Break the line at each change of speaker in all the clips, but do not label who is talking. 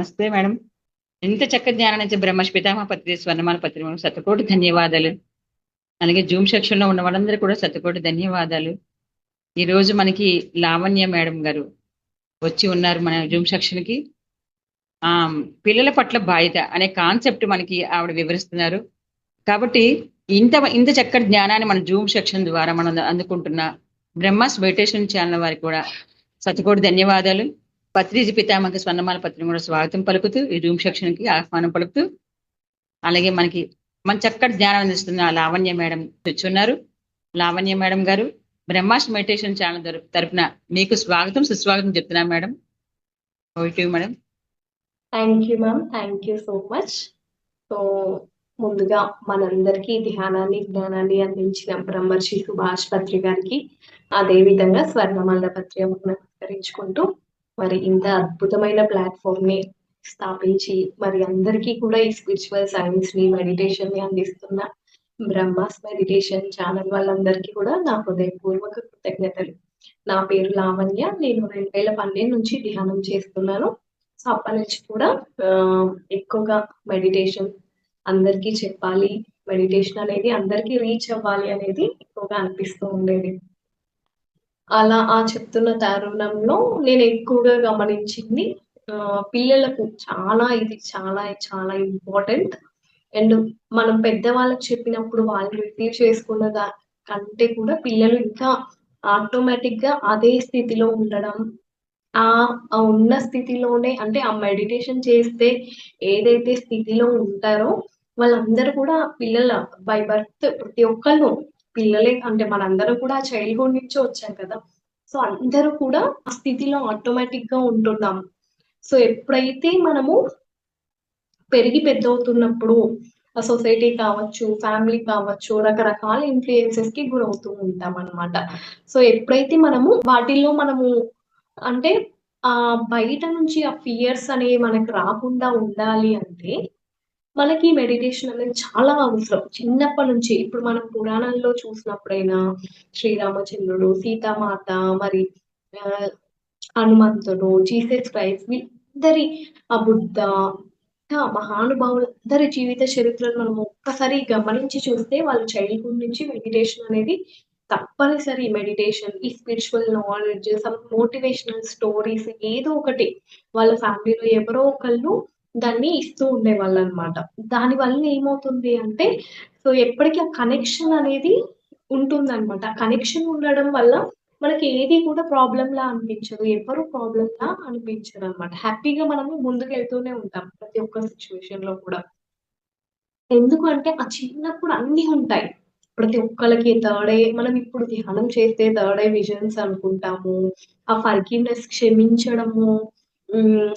నమస్తే మేడం. ఇంత చక్కటి జ్ఞానాన్నిచ్చే బ్రహ్మర్షి పితామహ పత్రి స్వర్ణమాల పత్రి శతకోటి ధన్యవాదాలు. అలాగే జూమ్ సెక్షన్‌లో ఉన్న వాళ్ళందరూ కూడా శతకోటి ధన్యవాదాలు. ఈరోజు మనకి లావణ్య మేడం గారు వచ్చి ఉన్నారు మన జూమ్ సెక్షన్‌కి. పిల్లల పట్ల బాధ్యత అనే కాన్సెప్ట్ మనకి ఆవిడ వివరిస్తున్నారు. కాబట్టి ఇంత చక్కటి జ్ఞానాన్ని మన జూమ్ సెక్షన్ ద్వారా మనం అందుకుంటున్న బ్రహ్మాస్ మెడిటేషన్ ఛానల్ వారికి కూడా శతకోటి ధన్యవాదాలు. పత్రిజీ పితామహకి స్వర్ణమాల పత్రిక కూడా స్వాగతం పలుకుతూ ఈ జూమ్ సెక్షన్‌కి ఆహ్వానం పలుకుతూ అలాగే మన చక్కటి జ్ఞానం అందిస్తున్న లావణ్య మేడం తెచ్చున్నారు. లావణ్య మేడం గారు బ్రహ్మాస్ మెడిటేషన్ ఛానల్ తరపున మీకు స్వాగతం సుస్వాగతం చెప్తున్నాను madam. Over to you madam.
Thank you ma'am. Thank you so much. So ముందుగా మనందరికీ ధ్యానాన్ని జ్ఞానాన్ని అందించిన బ్రహ్మర్షి సుభాష్ పత్రి గారికి అదేవిధంగా స్వర్ణమాల పత్రి నమస్కరించుకుంటూ మరి ఇంత అద్భుతమైన ప్లాట్ఫామ్ ని స్థాపించి మరి అందరికీ కూడా ఈ స్పిరిచువల్ సైన్స్ ని మెడిటేషన్ ని అందిస్తున్న బ్రహ్మాస్ మెడిటేషన్ ఛానల్ వాళ్ళందరికీ కూడా నా హృదయపూర్వక కృతజ్ఞతలు. నా పేరు లావణ్య. నేను 2012 నుంచి ధ్యానం చేస్తున్నాను. సో అప్పటి నుంచి కూడా ఎక్కువగా మెడిటేషన్ అందరికీ చెప్పాలి, మెడిటేషన్ అనేది అందరికీ రీచ్ అవ్వాలి అనేది ఎక్కువగా అనిపిస్తూ ఉండేది. అలా చెప్తున్న తరుణంలో నేను ఎక్కువగా గమనించింది పిల్లలకు ఇది చాలా చాలా ఇంపార్టెంట్. అండ్ మనం పెద్దవాళ్ళకి చెప్పినప్పుడు వాళ్ళు రిసీవ్ చేసుకున్న కంటే కూడా పిల్లలు ఇంకా ఆటోమేటిక్ గా అదే స్థితిలో ఉండడం, ఆ ఉన్న స్థితిలోనే అంటే ఆ మెడిటేషన్ చేస్తే ఏదైతే స్థితిలో ఉంటారో వాళ్ళందరూ కూడా పిల్లల బై బర్త్ ప్రతి ఒక్కళ్ళు పిల్లలే అంటే మనందరం కూడా చైల్డ్‌హుడ్ నుంచి వచ్చాం కదా! సో అందరూ కూడా ఆ స్థితిలో ఆటోమేటిక్‌గా ఉంటున్నాం. సో ఎప్పుడైతే మనము పెరిగి పెద్దవుతున్నప్పుడు ఆ సొసైటీ కావచ్చు, ఫ్యామిలీ కావచ్చు, రకరకాల ఇన్‌ఫ్లుయెన్సెస్‌కి గురవుతూ ఉంటామనమాట. సో ఎప్పుడైతే మనము అంటే బయట నుంచి ఆ ఫియర్స్ అనేవి మనకు రాకుండా ఉండాలి అంటే, మనకి మెడిటేషన్ అనేది చాలా అవసరం. చిన్నప్పటి నుంచి ఇప్పుడు మనం పురాణాల్లో చూసినప్పుడైనా శ్రీరామచంద్రుడు, సీతామాత మరి ఆహ్, హనుమంతుడు, జీసస్ క్రైస్ట్ వీళ్ళందరి బుద్ధ మహానుభావులందరి జీవిత చరిత్రను మనం ఒక్కసారి గమనించి చూస్తే వాళ్ళు చైల్డ్‌హుడ్ నుంచి మెడిటేషన్ అనేది తప్పనిసరి. మెడిటేషన్, ఈ spiritual knowledge, some motivational stories ఏదో ఒకటి వాళ్ళ ఫ్యామిలీలో ఎవరో ఒకళ్ళు దాన్ని ఇస్తూ ఉండేవాళ్ళనమాట. దానివల్ల ఏమవుతుంది అంటే, సో ఎప్పటికి ఆ కనెక్షన్ అనేది ఉంటుందనమాట. ఆ కనెక్షన్ ఉండడం వల్ల మనకి ఏది కూడా ప్రాబ్లమ్‌లా అనిపించదు. ఎవ్వరు ప్రాబ్లమ్‌లా అనిపించరనమాట. హ్యాపీగా మనము ముందుకెళ్తూనే ఉంటాం ప్రతి ఒక్క సిట్యుయేషన్‌లో కూడా. ఎందుకంటే ఆ చిన్నప్పుడు అన్నీ ఉంటాయి. ప్రతి ఒక్కళ్ళకి మనం ఇప్పుడు ధ్యానం చేస్తే థర్డ్ ఐ విజన్స్ అనుకుంటాము. ఆ ఫర్‌గివ్‌నెస్ క్షమించడము,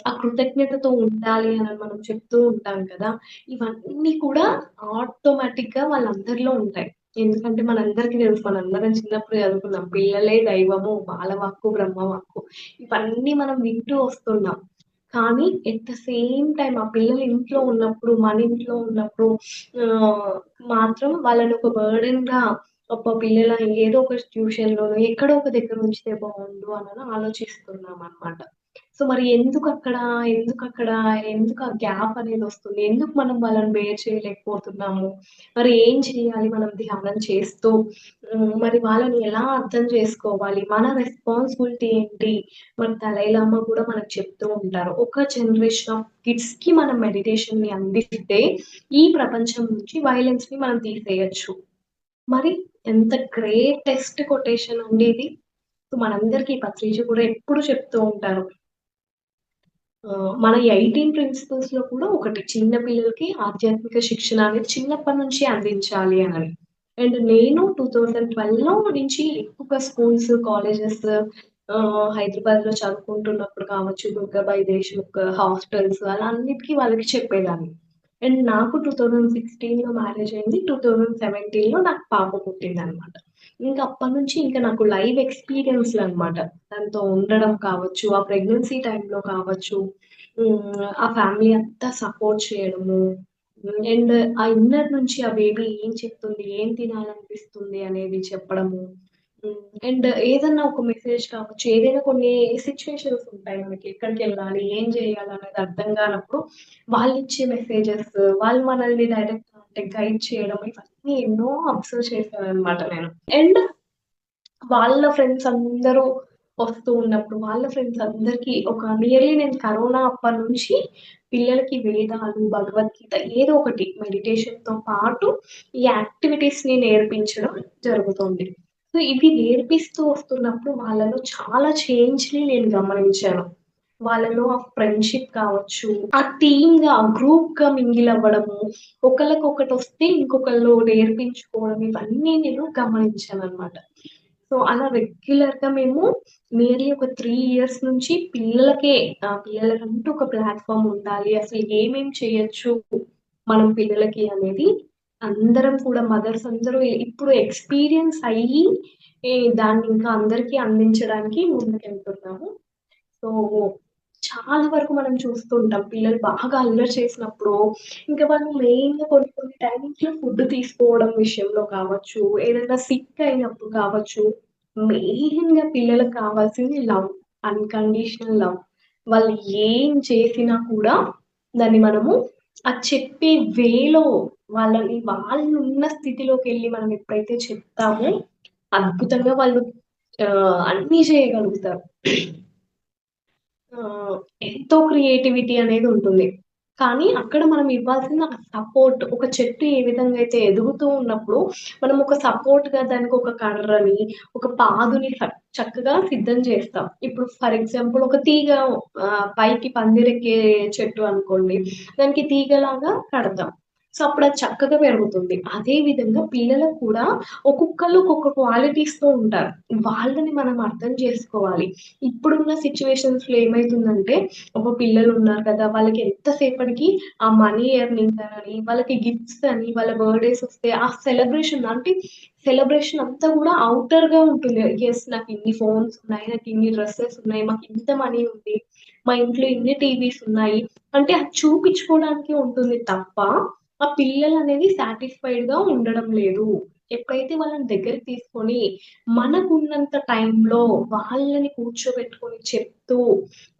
ఆ కృతజ్ఞతతో ఉండాలి అని మనం చెప్తూ ఉంటాం కదా! ఇవన్నీ కూడా ఆటోమేటిక్‌గా వాళ్ళందరిలో ఉంటాయి. ఎందుకంటే మనందరికీ తెలుసు. మనందరం చిన్నప్పుడు చదువుకున్నాం. పిల్లలే దైవము, బాలవాక్కు, బ్రహ్మవాక్కు. ఇవన్నీ మనం వింటూ వస్తున్నాం. కానీ ఎట్ ద సేమ్ టైమ్ ఆ పిల్లలు ఇంట్లో ఉన్నప్పుడు, మన ఇంట్లో ఉన్నప్పుడు ఆహ్, మాత్రం వాళ్ళని ఒక బర్డెన్‌గా అబ్బా! పిల్లలని ఏదో ఒక ట్యూషన్‌లోనో ఎక్కడో ఒక దగ్గర ఉంచితే బావుండు అని ఆలోచిస్తున్నామనమాట. సో, మరి ఎందుకు ఆ గ్యాప్ అనేదొస్తుంది? ఎందుకు మనం వాళ్ళని బేర్ చేయలేకపోతున్నాము? మరి ఏం చేయాలి మనం ధ్యానం చేస్తూ? మరి వాళ్ళని ఎలా అర్థం చేసుకోవాలి? మన రెస్పాన్సిబిలిటీ ఏంటి? మన దలైలామా కూడా మనకు చెప్తూ ఉంటారు. ఒక జనరేషన్ ఆఫ్ కిడ్స్‌కి మనం మెడిటేషన్‌ని అందిస్తే ఈ ప్రపంచం నుంచి వయలెన్స్‌ని మనం తీసేయొచ్చు. మరి ఎంత గ్రేటెస్ట్ కొటేషన్ అండి ఇది. సో, మనందరికీ పత్రిజీ కూడా ఎప్పుడు చెప్తూ ఉంటారు. మన 18 ప్రిన్సిపల్స్‌లో కూడా ఒకటి చిన్న పిల్లలకి ఆధ్యాత్మిక శిక్షణ అనేది చిన్నప్పటి నుంచి అందించాలి అని. అండ్ నేను 2012లో నుంచి ఎక్కువగా స్కూల్స్, కాలేజెస్ హైదరాబాద్‌లో చదువుకుంటున్నప్పుడు కావచ్చు, దుర్గాబాయి దేశ్ముఖ్ హాస్టల్స్ అలా అన్నిటికి వాళ్ళకి చెప్పేదాన్ని. అండ్ నాకు 2016లో మ్యారేజ్ అయింది. 2017లో నాకు పాప పుట్టిందనమాట. ఇంక అప్పటినుంచి నాకు లైవ్ ఎక్స్‌పీరియన్స్‌లనమాట. తనతో ఉండడం కావచ్చు, ఆ ప్రెగ్నెన్సీ టైమ్‌లో కావచ్చు, ఆ ఫ్యామిలీ అంతా సపోర్ట్ చేయడము. అండ్ ఆ ఇన్నర్ నుంచి ఆ బేబీ ఏం చెప్తుంది, ఏం తినాలనిపిస్తుంది అనేది చెప్పడము. అండ్ ఏదన్నా ఒక మెసేజ్ కావచ్చు, ఏదైనా కొన్ని సిట్యుయేషన్స్ ఉంటాయి మనకి. ఎక్కడికెళ్ళాలి, ఏం చేయాలనేది అర్థం కానప్పుడు వాళ్ళిచ్చే మెసేజెస్, వాళ్ళు మనల్ని డైరెక్ట్‌గా అంటే గైడ్ చేయడం ఇవన్నీ ఎన్నో అబ్జర్వ్ చేశాననమాట నేను. అండ్ వాళ్ళ ఫ్రెండ్స్ అందరూ వస్తూ ఉన్నప్పుడు, వాళ్ళ ఫ్రెండ్స్ అందరికీ ఒక నియర్లీ నేను కరోనా అప్పటినుంచి పిల్లలకి వేదాలు, భగవద్గీత ఏదో ఒకటి మెడిటేషన్‌తో పాటు ఈ యాక్టివిటీస్‌ని నేర్పించడం జరుగుతుంది. సో, ఇవి నేర్పిస్తూ వస్తున్నప్పుడు వాళ్ళలో చాలా చేంజ్‌ని నేను గమనించాను. వాళ్ళలో ఆ ఫ్రెండ్‌షిప్ కావచ్చు, ఆ టీమ్‌గా, గ్రూప్‌గా మింగిల్ అవ్వడము, ఒకళ్ళకొకటొస్తే ఇంకొకళ్ళు నేర్పించుకోవడం ఇవన్నీ నేను గమనించాననమాట. సో, అలా రెగ్యులర్‌గా మేము నియర్లీ ఒక 3 ఇయర్స్ నుంచి పిల్లలకంటూ ఒక ప్లాట్‌ఫార్మ్ ఉండాలి. అసలు ఏమేం చేయొచ్చు మనం పిల్లలకి అనేది అందరం కూడా మదర్స్ అందరూ ఇప్పుడు ఎక్స్‌పీరియన్స్ అయ్యి దాన్ని ఇంకా అందరికీ అందించడానికి ముందుకెళ్తున్నాము. సో, చాలా వరకు మనం చూస్తూ ఉంటాం. పిల్లలు బాగా అల్లరి చేసినప్పుడు, ఇంకా వాళ్ళు మెయిన్‌గా కొన్ని కొన్ని టైమింగ్స్‌లో ఫుడ్ తీసుకోవడం విషయంలో కావచ్చు, ఏదైనా సిక్ అయినప్పుడు కావచ్చు, మెయిన్‌గా పిల్లలకి కావాల్సింది లవ్. Unconditional love. వాళ్ళు ఏం చేసినా కూడా దాన్ని మనము చెప్పే వేలో వాళ్ళున్న స్థితిలోకెళ్ళి మనం ఎప్పుడైతే చెప్తామో, అద్భుతంగా వాళ్ళు అన్నీ చేయగలుగుతారు. ఎంతో క్రియేటివిటీ అనేది ఉంటుంది. కానీ అక్కడ మనం ఇవ్వాల్సిన సపోర్ట్ ఒక చెట్టు ఏ విధంగా అయితే ఎదుగుతూ ఉన్నప్పుడు, మనం ఒక సపోర్ట్‌గా దానికి ఒక కర్రని, ఒక పాదుని చక్కగా సిద్ధం చేస్తాం. ఇప్పుడు ఫర్ ఎగ్జాంపుల్ ఒక తీగ పైకి పందిరెక్కే చెట్టు అనుకోండి. దానికి తీగలాగా కడతాం. సో, అప్పుడది చక్కగా పెరుగుతుంది. అదే విధంగా పిల్లలకు కూడా ఒక్కొక్కళ్ళు ఒక్కొక్క క్వాలిటీస్‌తో ఉంటారు. వాళ్ళని మనం అర్థం చేసుకోవాలి. ఇప్పుడున్న సిట్యుయేషన్స్‌లో ఏమైతుందంటే, పిల్లలున్నారు కదా! వాళ్ళకి ఎంత సేపటికి ఆ మనీ ఎర్నింగ్ అని, వాళ్ళకి గిఫ్ట్స్ అని, వాళ్ళ బర్త్‌డేస్ వస్తే ఆ సెలబ్రేషన్ అంతా గూడా ఔటర్‌గా ఉంటుంది. యెస్ నాకిన్ని ఫోన్స్ ఉన్నాయి, నాకిన్ని డ్రెసెస్ ఉన్నాయి, మాకింత మనీ ఉంది, మా ఇంట్లో ఇన్ని టీవీస్ ఉన్నాయి. అంటే అది చూపించుకోవడానికే ఉంటుంది తప్ప, ఆ పిల్లలనేది సాటిస్ఫైడ్‌గా ఉండడం లేదు. ఎప్పుడైతే వాళ్ళని దగ్గరికి తీసుకొని మనకున్నంత టైంలో వాళ్ళని కూర్చోబెట్టుకొని చెప్తూ,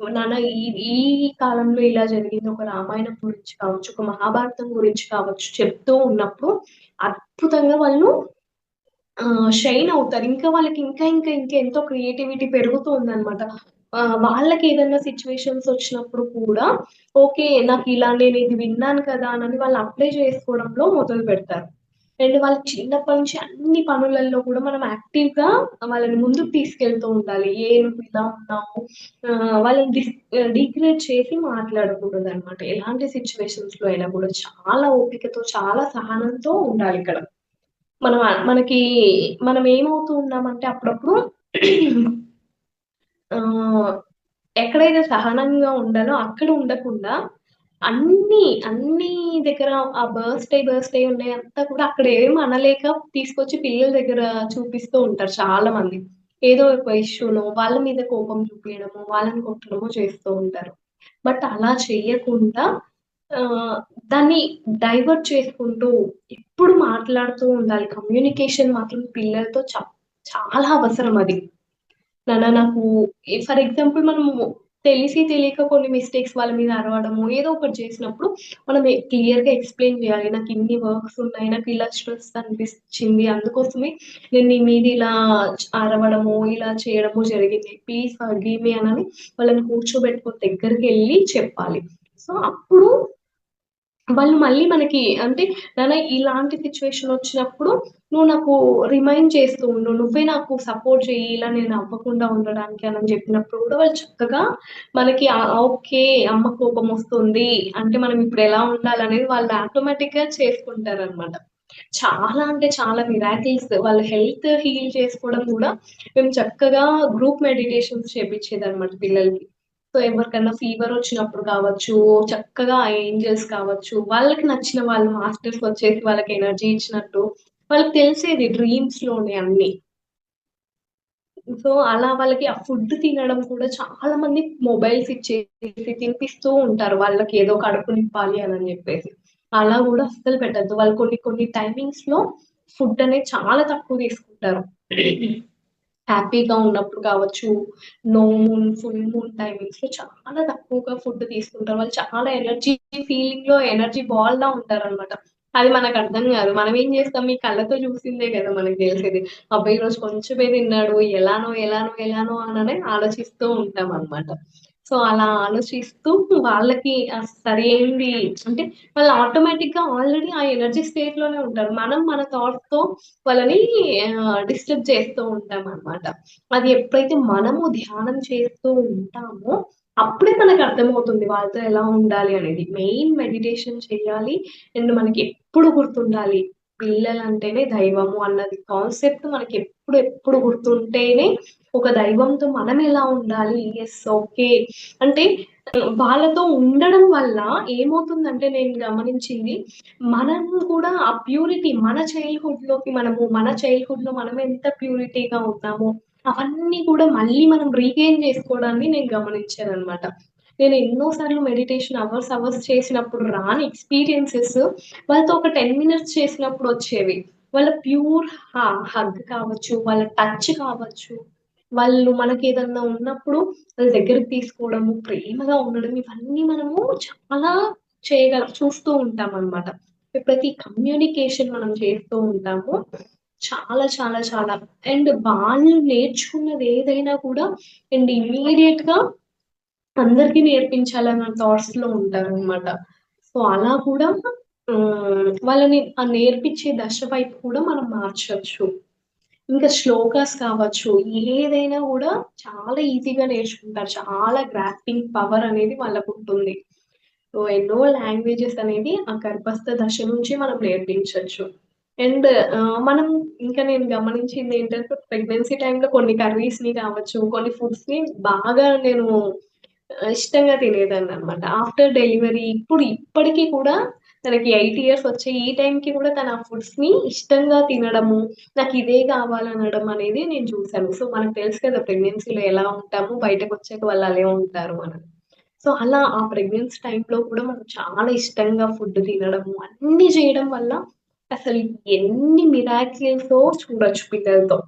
నాన్న ఈ ఈ కాలంలో ఇలా జరిగింది. ఒక రామాయణం గురించి కావచ్చు, ఒక మహాభారతం గురించి కావచ్చు, చెప్తూ ఉన్నప్పుడు అద్భుతంగా వాళ్ళు షైన్ అవుతారు. ఇంకా వాళ్ళకి ఇంకా ఎంతో క్రియేటివిటీ పెరుగుతూ ఉందన్నమాట. వాళ్ళకేదన్నా సిట్యుయేషన్స్ వచ్చినప్పుడు కూడా ఓకే. నాకిలా నేనిది విన్నాను కదా! అని వాళ్ళు అప్లై చేసుకోవడంలో మొదలుపెడతారు. అండ్ వాళ్ళు చిన్నప్పటి నుంచి అన్ని పనులలో కూడా మనం యాక్టివ్‌గా వాళ్ళని ముందుకు తీసుకెళ్తూ ఉండాలి. నువ్విలా ఉన్నావు. వాళ్ళని డిగ్రేడ్ చేసి మాట్లాడకూడదనమాట. ఎలాంటి సిట్యుయేషన్స్‌లో అయినా కూడా చాలా ఓపికతో, చాలా సహనంతో ఉండాలిక్కడ. మనకి మనం ఏమవుతూ ఉన్నామంటే అప్పుడప్పుడు ఆహ్, ఎక్కడైతే సహనంగా ఉండాలో అక్కడ ఉండకుండా అన్ని దగ్గర ఆ బర్స్‌డే ఉన్నాయంతా కూడా అక్కడ ఏమి అనలేక తీసుకొచ్చి పిల్లల దగ్గర చూపిస్తూ ఉంటారు చాలామంది. ఏదో ఒక ఇష్యూనో వాళ్ళ మీద కోపం చూపియడమో, వాళ్ళని కొట్టడమో చేస్తూ ఉంటారు. బట్ అలా చెయ్యకుండా ఆహ్, దాన్ని డైవర్ట్ చేసుకుంటూ ఎప్పుడు మాట్లాడుతూ ఉండాలి. కమ్యూనికేషన్ మాత్రం పిల్లలతో చాలా అవసరం అది. నాకు ఫర్ ఎగ్జాంపుల్ మనము తెలిసి తెలియక కొన్ని మిస్టేక్స్ వాళ్ళ మీద అరవడము, ఏదో ఒకటి చేసినప్పుడు మనం క్లియర్‌గా ఎక్స్‌ప్లెయిన్ చేయాలి. నాకు ఇన్ని వర్క్స్ ఉన్నాయి. నాకు ఇలా స్ట్రెస్ అనిపించింది. అందుకోసమే నేను నీ మీద ఇలా అరవడము, ఇలా చేయడము జరిగింది. ప్లీజ్ ఫర్గివ్ మీ అనని వాళ్ళని కూర్చోబెట్టుకొని దగ్గరికెళ్ళి చెప్పాలి. సో, అప్పుడు వాళ్ళు మళ్ళీ మనకి అంటే నాన్న ఇలాంటి సిట్యుయేషన్ వచ్చినప్పుడు నువ్వు నాకు రిమైండ్ చేస్తూ ఉండు. నువ్వే నాకు సపోర్ట్ చెయ్యి. ఇలా నేను అవ్వకుండా ఉండడానికి అని చెప్పినప్పుడు కూడా వాళ్ళు చక్కగా మనకి ఓకే. అమ్మ కోపమొస్తుంది. అంటే మనం ఇప్పుడు ఎలా ఉండాలనేది వాళ్ళు ఆటోమేటిక్‌గా చేసుకుంటారనమాట. చాలా అంటే చాలా మిరాకిల్స్ వాళ్ళ హెల్త్ హీల్ చేసుకోవడం గూడా మేము చక్కగా గ్రూప్ మెడిటేషన్స్ చేపిచ్చేదనమాట పిల్లలకి. సో, ఎవరికన్నా ఫీవరొచ్చినప్పుడు కావచ్చు, చక్కగా ఆ ఏంజెల్స్ కావచ్చు, వాళ్ళకి నచ్చిన వాళ్ళు మాస్టర్స్ వచ్చేసి వాళ్ళకి ఎనర్జీ ఇచ్చినట్టు, వాళ్ళకి తెలిసేది డ్రీమ్స్‌లోనే అన్నీ. సో, అలా వాళ్ళకి ఆ ఫుడ్ తినడం కూడా చాలా మంది మొబైల్స్ ఇచ్చేసి తినిపిస్తూ ఉంటారు. వాళ్ళకి ఏదో కడుపు నింపాలి అనని జెప్పేసి. అలా గూడా అస్సలు పెట్టొద్దు. వాళ్ళు కొన్ని కొన్ని టైమింగ్స్‌లో ఫుడ్ అనేది చాలా తక్కువ తీసుకుంటారు. హ్యాపీగా ఉన్నప్పుడు కావచ్చు, నో మూన్, ఫుల్ మూన్ టైమింగ్స్‌లో చాలా తక్కువగా ఫుడ్ తీసుకుంటారు. వాళ్ళు చాలా ఎనర్జీ ఫీలింగ్‌లో ఎనర్జీ బాల్‌లా ఉంటారనమాట. అది మనకర్థం గాదు. మనం ఏం చేస్తాం, ఈ కళ్ళతో చూసిందే గదా మనకు తెలిసేది. అబ్బా! ఈరోజు కొంచెమే తిన్నాడు, ఎలానో అననే ఆలోచిస్తూ ఉంటామనమాట. సో, అలా ఆలోచిస్తూ వాళ్ళకి సరైంది అంటే వాళ్ళు ఆటోమేటిక్‌గా ఆల్రెడీ ఆ ఎనర్జీ స్టేట్‌లోనే ఉంటారు. మనం మన థాట్స్‌తో వాళ్ళని డిస్టర్బ్ చేస్తూ ఉంటామనమాట. అది ఎప్పుడైతే మనము ధ్యానం చేస్తూ ఉంటామో, అప్పుడే మనకర్థమవుతుంది వాళ్ళతో ఎలా ఉండాలి అనేది. మెయిన్ మెడిటేషన్ చేయాలి. అండ్ మనకెప్పుడు గుర్తుండాలి. పిల్లలంటేనే దైవము అన్నది కాన్సెప్ట్ ఎప్పుడు గుర్తుంటేనే, ఒక దైవంతో మనం ఎలా ఉండాలి. యెస్. ఓకే. అంటే వాళ్ళతో ఉండడం వల్ల ఏమవుతుందంటే నేను గమనించింది, మనం కూడా ఆ ప్యూరిటీ మన చైల్డ్‌హుడ్‌లో మనం ఎంత ప్యూరిటీగా ఉన్నామో, అవన్నీ కూడా మళ్ళీ మనం రీగెయిన్ చేసుకోవడాన్ని నేను గమనించాననమాట. నేను ఎన్నో సార్లు మెడిటేషన్ అవర్స్ చేసినప్పుడు రాని ఎక్స్‌పీరియన్సెస్ వాళ్ళతో ఒక 10 మినిట్స్ చేసినప్పుడు వచ్చేవి. వాళ్ళ ప్యూర్ హగ్ కావచ్చు, వాళ్ళ టచ్ కావచ్చు, వాళ్ళు మనకేదన్నా ఉన్నప్పుడు వాళ్ళ దగ్గరికి తీసుకోవడము, ప్రేమగా ఉండడం, ఇవన్నీ మనము చాలా చూస్తూ ఉంటామనమాట. ప్రతి కమ్యూనికేషన్ మనం చేస్తూ ఉంటాము. చాలా అండ్ వాళ్ళు నేర్చుకున్నది ఏదైనా కూడా అండ్ ఇమ్మీడియేట్‌గా అందరికి నేర్పించాలన్న థాట్స్‌లో ఉంటారనమాట. సో, అలా కూడా వాళ్ళని ఆ నేర్పించే దశ వైపు కూడా మనం మార్చొచ్చు. ఇంకా శ్లోకాస్ కావచ్చు, ఏదైనా గూడా చాలా ఈజీగా నేర్చుకుంటారు. చాలా గ్రాస్పింగ్ పవర్ అనేది వాళ్ళకుంటుంది. సో, ఎన్నో లాంగ్వేజెస్ అనేది ఆ గర్భస్థ దశ నుంచి మనం నేర్పించొచ్చు. అండ్ మనం ఇంకా నేను గమనించిందేంటంటే ప్రెగ్నెన్సీ టైమ్‌లో కొన్ని కర్రీస్‌ని కావచ్చు, కొన్ని ఫుడ్స్‌ని బాగా నేను ఇష్టంగా తినేదాన్ననమాట. ఆఫ్టర్ డెలివరీ ఇప్పటికి కూడా తనకి 8 ఇయర్స్ వచ్చాయి. ఈ టైంకి కూడా తను ఆ ఫుడ్స్‌ని ఇష్టంగా తినడము, నాకిదే కావాలనడం అనేది నేను చూసాను. సో, మనకు తెలుసు కదా ప్రెగ్నెన్సీలో ఎలా ఉంటాము, బయటకొచ్చాక వాళ్ళు అలే ఉంటారు అని. సో, అలా ఆ ప్రెగ్నెన్సీ టైమ్‌లో కూడా మనం చాలా ఇష్టంగా ఫుడ్ తినడము, అన్నీ చేయడం వల్ల అసలు ఎన్ని మిరాకిల్సో చూడొచ్చు పిల్లలతో.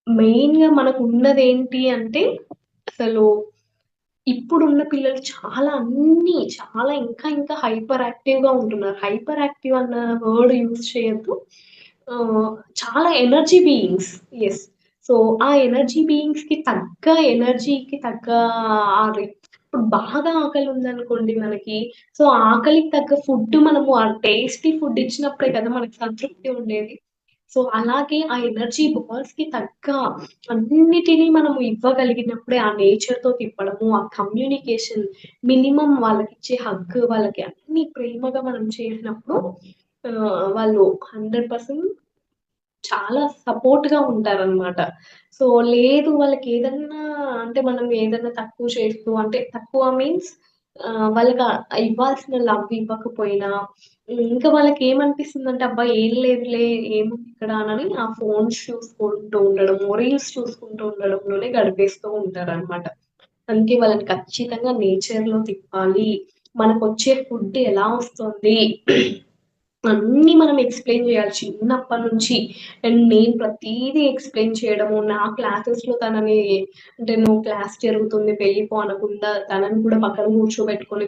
మెయిన్‌గా మనకున్నదేంటి అంటే, అసలు ఇప్పుడున్న పిల్లలు చాలా ఇంకా హైపర్ యాక్టివ్‌గా ఉంటున్నారు. హైపర్ యాక్టివ్ అన్న వర్డ్ యూజ్ చేయొద్దు. ఆహ్, చాలా ఎనర్జీ బీయింగ్స్. యెస్. సో, ఆ ఎనర్జీ బీయింగ్స్‌కి తగ్గ ఎనర్జీకి తగ్గ ఇప్పుడు బాగా ఆకలుందనుకోండి మనకి, సో, ఆకలికి తగ్గ ఫుడ్ మనము ఆ టేస్టీ ఫుడ్ ఇచ్చినప్పుడే కదా మనకి సంతృప్తి ఉండేది. సో, అలాగే ఆ ఎనర్జీ బాల్స్‌కి తగ్గ అన్నిటిని మనము ఇవ్వగలిగినప్పుడే ఆ నేచర్‌తో తిప్పడము, ఆ కమ్యూనికేషన్ మినిమమ్ వాళ్ళకిచ్చే హగ్, వాళ్ళకి అన్నీ ప్రేమగా మనం చేసినప్పుడు వాళ్ళు 100% చాలా సపోర్ట్‌గా ఉంటారనమాట. సో, లేదు వాళ్ళకేదన్నా అంటే మనం ఏదన్నా తక్కువ చేస్తూ అంటే తక్కువ మీన్స్ వాళ్ళకి ఇవ్వాల్సిన లవ్ ఇవ్వకపోయినా ఇంకా వాళ్ళకేమనిపిస్తుందంటే అబ్బా! ఏం లేదులే ఏముంది ఇక్కడ అనని ఆ ఫోన్స్ చూసుకుంటూ ఉండడము, రీల్స్ చూసుకుంటూ ఉండడంలోనే గడిపేస్తూ ఉంటారనమాట. అందుకే వాళ్ళని ఖచ్చితంగా నేచర్‌లో తిప్పాలి. మనకొచ్చే ఫుడ్ ఎలా వస్తుంది అన్నీ మనం ఎక్స్‌ప్లెయిన్ జేయాలి చిన్నప్పటి నుంచి. అండ్ నేను ప్రతీదీ ఎక్స్‌ప్లెయిన్ చేయడము, నా క్లాసెస్‌లో తనని అంటే నువ్వు క్లాస్ జరుగుతుంది వెళ్ళిపో అనకుండా తనని కూడా పక్కన కూర్చోబెట్టుకొని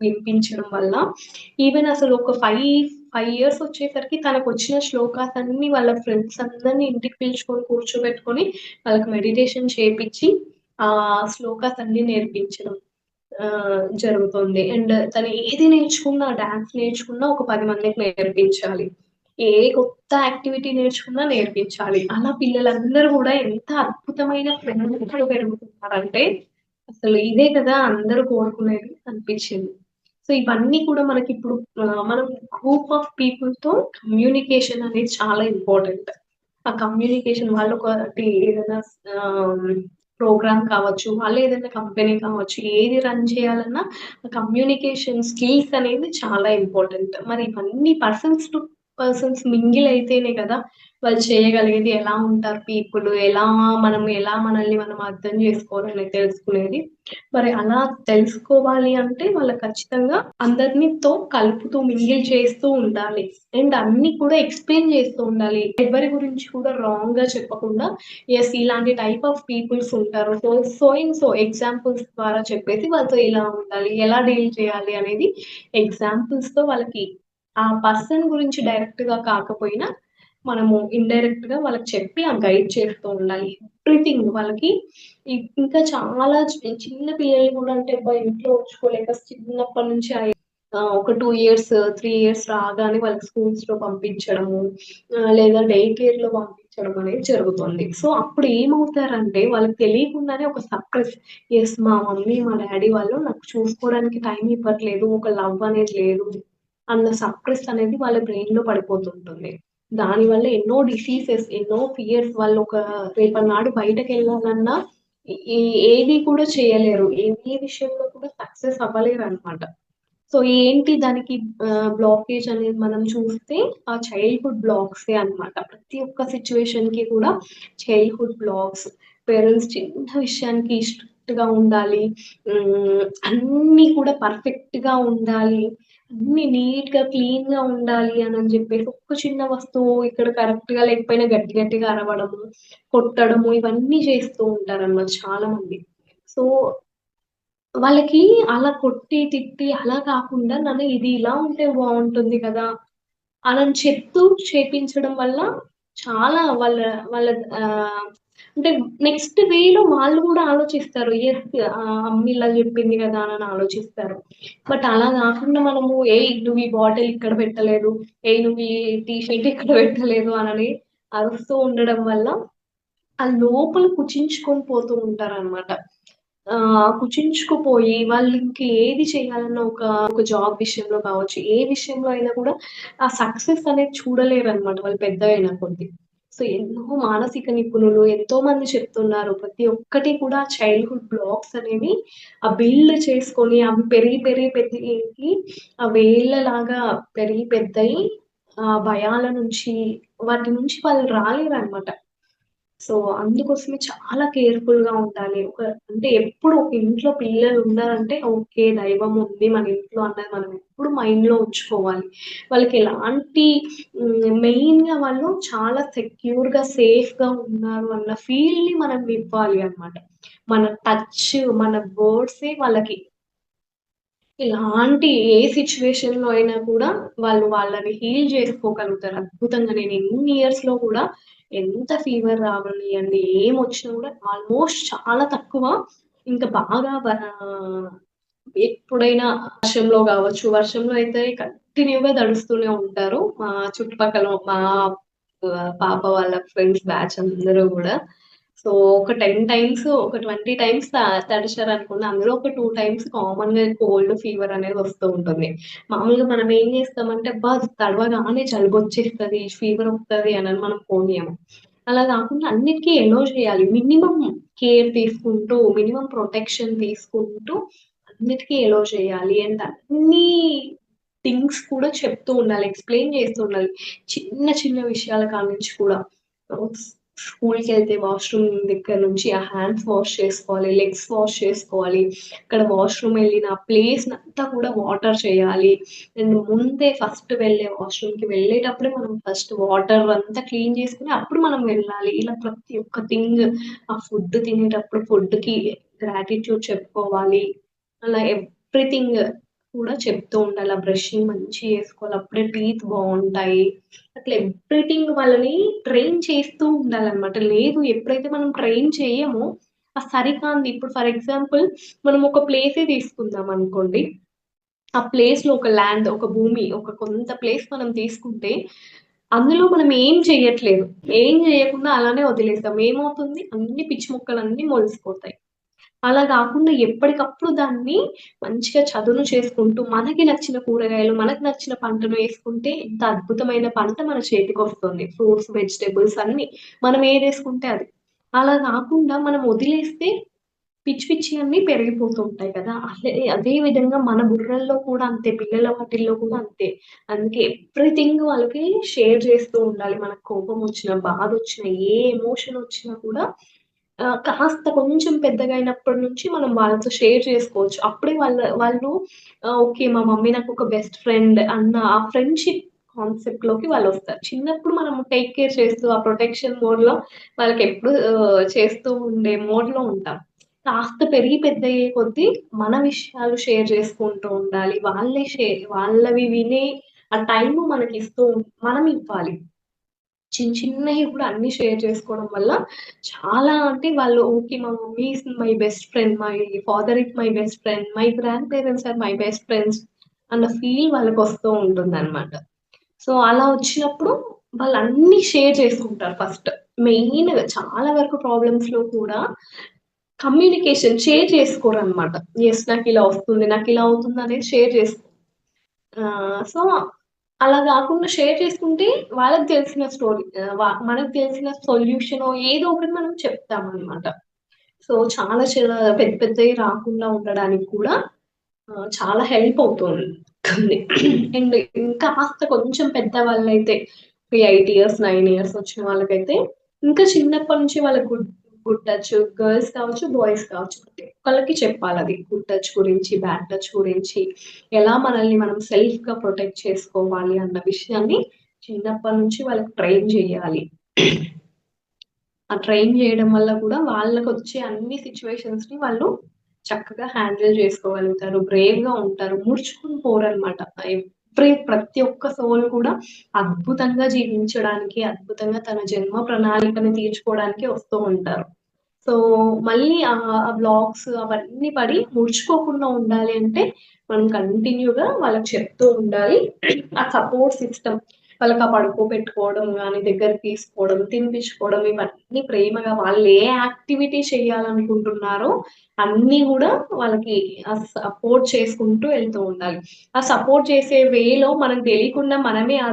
వినిపించడం వల్ల ఈవెన్ అసలు ఒక 5 ఇయర్స్ వచ్చేసరికి తనకొచ్చిన శ్లోకాస్ అన్నీ వాళ్ళ ఫ్రెండ్స్ అందరిని ఇంటికి పిలుచుకొని కూర్చోబెట్టుకొని వాళ్ళకి మెడిటేషన్ చేపిచ్చి శ్లోకాస్ అన్నీ నేర్పించడం. జరుగుతుంది. అండ్ తను ఏది నేర్చుకున్నా, డాన్స్ నేర్చుకున్నా ఒక 10 మందికి నేర్పించాలి. ఏ కొత్త యాక్టివిటీ నేర్చుకున్నా నేర్పించాలి. అలా పిల్లలందరూ గూడా ఎంత అద్భుతమైన ఫ్రెండ్స్‌తో పెరుగుతున్నారంటే, అసలు ఇదే కదా అందరూ కోరుకునేది అనిపించింది. సో, ఇవన్నీ కూడా మనకిప్పుడు మనం గ్రూప్ ఆఫ్ పీపుల్‌తో కమ్యూనికేషన్ అనేది చాలా ఇంపార్టెంట్. ఆ కమ్యూనికేషన్ వాళ్ళొకటి ఏదైనా ఆహ్, ప్రోగ్రామ్ కావచ్చు, వాళ్ళేదైనా కంపెనీ కావచ్చు, ఏది రన్ చేయాలన్నా కమ్యూనికేషన్ స్కిల్స్ అనేది చాలా ఇంపార్టెంట్. మరి ఇవన్నీ పర్సన్స్ టు పర్సన్స్ మింగిల్ అయితేనే కదా వాళ్ళు చేయగలిగేది, ఎలా ఉంటారు పీపుల్, ఎలా మనల్ని మనం అర్థం చేసుకోవాలని తెలుసుకునేది. మరి అలా తెలుసుకోవాలి అంటే వాళ్ళు ఖచ్చితంగా అందరినితో కలుపుతూ, మింగిల్ చేస్తూ ఉండాలి. అండ్ అన్నీ కూడా ఎక్స్‌ప్లెయిన్ చేస్తూ ఉండాలి. ఎవరి గురించి కూడా రాంగ్‌గా చెప్పకుండా, యెస్ ఇలాంటి టైప్ ఆఫ్ పీపుల్స్ ఉంటారు. సో అండ్ సో ఎగ్జాంపుల్స్ ద్వారా చెప్పేసి వాళ్ళతో ఇలా ఉండాలి, ఎలా డీల్ చేయాలి అనేది ఎగ్జాంపుల్స్‌తో వాళ్ళకి ఆ పర్సన్ గురించి డైరెక్ట్‌గా కాకపోయినా మనము ఇండైరెక్ట్‌గా వాళ్ళకి చెప్పి గైడ్ చేస్తూ ఉండాలి. ఎవ్రీథింగ్ వాళ్ళకి ఇంకా చాలా చిన్న పిల్లల్ని కూడా అంటే అబ్బా! ఇంట్లో ఉంచుకోలేక చిన్నప్పటి నుంచి ఒక 2 ఇయర్స్, 3 ఇయర్స్ రాగానే వాళ్ళకి స్కూల్స్‌లో పంపించడము, లేదా డే కేర్‌లో పంపించడం అనేది జరుగుతుంది. సో, అప్పుడు ఏమవుతారంటే వాళ్ళకి తెలియకుండానే ఒక సర్ప్రైజ్, యెస్ మా మమ్మీ, మా డ్యాడీ వాళ్ళు నాకు చూసుకోవడానికి టైం ఇవ్వట్లేదు. ఒక లవ్ అనేది లేదు అన్న సర్ప్రైజ్ అనేది వాళ్ళ బ్రెయిన్‌లో పడిపోతుంటుంది. దానివల్ల ఎన్నో డిసీజెస్, ఎన్నో ఫియర్స్ వాళ్ళొక రేపటినాడు బయటకెళ్ళాలన్నా ఏ ఏది కూడా చేయలేరు. ఏ విషయంలో కూడా సక్సెస్ అవ్వలేరనమాట. సో, ఏంటి దానికి బ్లాకేజ్ అనేది మనం చూస్తే ఆ చైల్డ్‌హుడ్ బ్లాక్సే అన్నమాట. ప్రతి ఒక్క సిట్యుయేషన్‌కి కూడా చైల్డ్‌హుడ్ బ్లాక్స్. పేరెంట్స్ చిన్న విషయానికి స్ట్రిక్ట్‌గా ఉండాలి. అన్నీ కూడా పర్ఫెక్ట్‌గా ఉండాలి. అన్నీ నీట్‌గా, క్లీన్‌గా ఉండాలి అనని జెప్పేసి ఒక్క చిన్న వస్తువు ఇక్కడ కరెక్ట్‌గా లేకపోయినా గట్టి గట్టిగా అరవడము, కొట్టడము ఇవన్నీ చేస్తూ ఉంటారనమాట చాలామంది. సో, వాళ్ళకి అలా కొట్టి, తిట్టి అలా కాకుండా నాన్న ఇది ఇలా ఉంటే బావుంటుంది కదా! అలాని చెప్తూ చేపించడం వల్ల చాలా వాళ్ళ వాళ్ళ ఆహ్, అంటే నెక్స్ట్ వేలో వాళ్ళు గూడా ఆలోచిస్తారు. యెస్ అమ్మ ఇలా జెప్పింది గదా! అని ఆలోచిస్తారు. బట్ అలా గాకుండా మనము ఏయ్! నువ్వు ఈ బాటిల్ ఇక్కడ పెట్టలేదు. ఏయ్! నువ్వు ఈ టీ షర్ట్ ఇక్కడ పెట్టలేదు అనని అరుస్తూ ఉండడం వల్ల ఆ లోపల కుచించుకొని పోతూ ఉంటారనమాట. కుచించుకుపోయి వాళ్ళింక ఏది చేయాలన్నా ఒక జాబ్ విషయంలో కావచ్చు, ఏ విషయంలో అయినా కూడా ఆ సక్సెస్ అనేది చూడలేరనమాట వాళ్ళు పెద్దగయిన కొద్దీ. సో, ఎన్నో మానసిక నిపుణులు ఎంతోమంది చెప్తున్నారు. ప్రతి ఒక్కటి కూడా చైల్డ్‌హుడ్ బ్లాక్స్ అనేవి బిల్డ్ చేసుకొని అవి పెరిగి ఆ వేళ్ళలాగా పెరిగి పెద్దయి భయాల నుంచి వాటి నుంచి వాళ్ళు రాలేరనమాట. సో, అందుకోసమే చాలా కేర్‌ఫుల్‌గా ఉండాలి. అంటే ఎప్పుడు ఒక ఇంట్లో పిల్లలున్నారంటే ఓకే. దైవం ఉంది మన ఇంట్లో అన్నది మనం ఎప్పుడు మైండ్‌లో ఉంచుకోవాలి. వాళ్ళకి ఎలాంటి మెయిన్‌గా వాళ్ళు చాలా సెక్యూర్‌గా, సేఫ్‌గా ఉన్నారు అన్న ఫీల్‌ని మనం ఇవ్వాలి అన్నమాట. మన టచ్, మన వర్డ్సే వాళ్ళకి ఎలాంటి ఏ సిట్యుయేషన్‌లో అయినా కూడా వాళ్ళని హీల్ చేసుకోగలుగుతారు అద్భుతంగా. నేను ఇన్ని ఇయర్స్‌లో కూడా ఎంత ఫీవర్ రావనియండి, ఏమొచ్చినా కూడా ఆల్మోస్ట్ చాలా తక్కువ. ఇంకా బాగా ఎప్పుడైనా వర్షంలో గావచ్చు, వర్షంలో అయితే కంటిన్యూ‌గా తడుస్తూనే ఉంటారు. మా చుట్టుపక్కల మా పాప వాళ్ళ ఫ్రెండ్స్ బ్యాచ్ అందరూ గూడా. సో, ఒక 10 టైమ్స్, ఒక 20 టైమ్స్ తడిచారనుకోండి. అందులో ఒక 2 టైమ్స్ కామన్‌గా కోల్డ్, ఫీవర్ అనేది వస్తూ ఉంటుంది. మామూలుగా మనం ఏం చేస్తామంటే, అబ్బా! తడవగానే జలుబొచ్చేస్తది, ఫీవర్ వస్తది అనని మనం పోనీయము. అలా కాకుండా అన్నిటికి ఎలో చేయాలి. మినిమమ్ కేర్ తీసుకుంటూ, మినిమమ్ ప్రొటెక్షన్ తీసుకుంటూ అన్నిటికి ఎలో చేయాలి. అండ్ అన్నీ థింగ్స్ కూడా చెప్తూ ఉండాలి. ఎక్స్‌ప్లెయిన్ చేస్తూ ఉండాలి. చిన్న చిన్న విషయాల కాడ్నుంచి కూడా. స్ స్కూల్‌కెళ్తే వాష్‌రూమ్ దగ్గర నుంచి ఆ హ్యాండ్స్ వాష్ చేసుకోవాలి. లెగ్స్ వాష్ చేసుకోవాలి. అక్కడ వాష్‌రూమ్ ఎళ్ళిన ప్లేస్‌నంతా కూడా వాటర్ చేయాలి. అండ్ ముందే ఫస్ట్ వెళ్ళే వాష్‌రూమ్‌కి వెళ్ళేటప్పుడే మనం ఫస్ట్ వాటర్ అంతా క్లీన్ చేసుకొని అప్పుడు మనం వెళ్ళాలి. ఇలా ప్రతి ఒక్క థింగ్ ఆ ఫుడ్ తినేటప్పుడు ఫుడ్‌కి గ్రాటిట్యూడ్ చెప్పుకోవాలి. అలా ఎవ్రీథింగ్ కూడా చెప్తూ ఉండాలి. ఆ బ్రషింగ్ మంచిగా చేసుకోవాలి. అప్పుడే టీత్ బావుంటాయి. అట్లా ఎవ్రీథింగ్ వాళ్ళని ట్రైన్ చేస్తూ ఉండాలనమాట. లేదు ఎప్పుడైతే మనం ట్రైన్ చెయ్యమో, ఆ సరికానిది ఇప్పుడు ఫర్ ఎగ్జాంపుల్ మనం ఒక ప్లేసే తీసుకుందాం అనుకోండి. ఆ ప్లేస్‌లో ఒక ల్యాండ్, ఒక భూమి, ఒక కొంత ప్లేస్ మనం తీసుకుంటే, అందులో మనం ఏం చెయ్యట్లేదు. ఏం జేయకుండా అలానే వదిలేసాం. ఏమవుతుంది? అన్ని పిచ్చి మొక్కలన్నీ మొలిసిపోతాయి. అలా గాకుండా ఎప్పటికప్పుడు దాన్ని మంచిగా చదును చేసుకుంటూ, మనకి నచ్చిన కూరగాయలు, మనకు నచ్చిన పంటను యేసుకుంటే ఎంత అద్భుతమైన పంట మన చేతికొస్తుంది. ఫ్రూట్స్, వెజిటబుల్స్ అన్నీ. మనం ఏదేసుకుంటే అది. అలా గాకుండా మనం వదిలేస్తే పిచ్చి పిచ్చి అన్నీ పెరిగిపోతూ ఉంటాయి కదా! అదే విధంగా మన బుర్రల్లో కూడా అంతే. పిల్లల వాటిల్లో కూడా అంతే. అందుకే ఎవ్రీథింగ్ వాళ్ళకి షేర్ చేస్తూ ఉండాలి. మనకు కోపమొచ్చినా, బాధొచ్చినా, ఏ ఎమోషనొచ్చినా కూడా కాస్త కొంచెం పెద్దగా అయినప్పటి నుంచి మనం వాళ్ళతో షేర్ చేసుకోవచ్చు. అప్పుడే వాళ్ళు ఓకే. మా మమ్మీ నాకొక బెస్ట్ ఫ్రెండ్ అన్న ఆ ఫ్రెండ్‌షిప్ కాన్సెప్ట్‌లోకి వాళ్ళొస్తారు. చిన్నప్పుడు మనం టేక్ కేర్ చేస్తూ ఆ ప్రొటెక్షన్ మోడ్‌లో వాళ్ళకెప్పుడు చేస్తూ ఉండే మోడ్‌లో ఉంటాం. కాస్త పెరిగి పెద్దయ్యే కొద్దీ మన విషయాలు షేర్ చేసుకుంటూ ఉండాలి. వాళ్ళవి వినే ఆ టైము మనకిస్తూ మనం ఇవ్వాలి. చిన్నయి కూడా అన్నీ షేర్ చేసుకోవడం వల్ల చాలా అంటే వాళ్ళు ఓకే. మా mummy is my best friend. My father is my best friend. My grandparents are my best friends అన్న ఫీల్ వాళ్ళకొస్తూ ఉంటుందనమాట. సో, అలా వచ్చినప్పుడు వాళ్ళన్నీ షేర్ చేసుకుంటారు ఫస్ట్. మెయిన్‌గా చాలా వరకు ప్రాబ్లమ్స్‌లో కూడా కమ్యూనికేషన్ షేర్ చేసుకోరనమాట. యెస్ నాకిలా వస్తుంది. నాకిలా అవుతుందనేది షేర్ చేసుకో సో, అలా గాకుండా షేర్ చేసుకుంటే వాళ్ళకి తెలిసిన స్టోరీ మనకు తెలిసిన సొల్యూషనో ఏదో ఒకటి మనం చెప్తామనమాట. సో, చాలా పెద్ద పెద్దయి రాకుండా ఉండడానికి కూడా చాలా హెల్ప్ అవుతుంది. అండ్ ఇంకా కాస్త కొంచెం పెద్దవాళ్ళైతే ఒక 8 ఇయర్స్, 9 ఇయర్స్ వచ్చిన వాళ్ళకైతే ఇంకా చిన్నప్పటి నుంచి వాళ్ళకి గుడ్ టచ్ గర్ల్స్ కావచ్చు, బాయ్స్ కావచ్చు ప్రతి ఒక్కళ్ళకి చెప్పాలది. గుడ్ టచ్ గురించి, బ్యాడ్ టచ్ గురించి, ఎలా మనల్ని మనం సెల్ఫ్‌గా ప్రొటెక్ట్ చేసుకోవాలి అన్న విషయాన్ని చిన్నప్పటి నుంచి వాళ్ళకి ట్రైన్ చేయాలి. ఆ ట్రైన్ జేయడం వల్ల కూడా వాళ్ళకొచ్చే అన్ని సిట్యుయేషన్స్‌ని వాళ్ళు చక్కగా హ్యాండిల్ జేసుకోగలుగుతారు. బ్రేవ్‌గా ఉంటారు. ముడుచుకొని పోరనమాట. ప్రతి ఒక్క సోల్ కూడా అద్భుతంగా జీవించడానికి, అద్భుతంగా తన జన్మ ప్రణాళికని తీర్చుకోవడానికి వస్తూ ఉంటారు. సో, మళ్ళీ ఆ బ్లాక్స్ అవన్నీ పడి ముడుచుకోకుండా ఉండాలి అంటే, మనం కంటిన్యూగా వాళ్ళకి చెప్తూ ఉండాలి. ఆ సపోర్ట్ సిస్టమ్ వాళ్ళకి ఆ పడుకోబెట్టుకోవడం గాని, దగ్గరికి తీసుకోవడం, తినిపించుకోవడం ఇవన్నీ ప్రేమగా వాళ్ళు ఏ యాక్టివిటీ చేయాలనుకుంటున్నారో అన్నీ గూడా వాళ్ళకి సపోర్ట్ చేసుకుంటూ వెళ్తూ ఉండాలి. ఆ సపోర్ట్ చేసే వేలో మనకు తెలియకుండా మనమే ఆ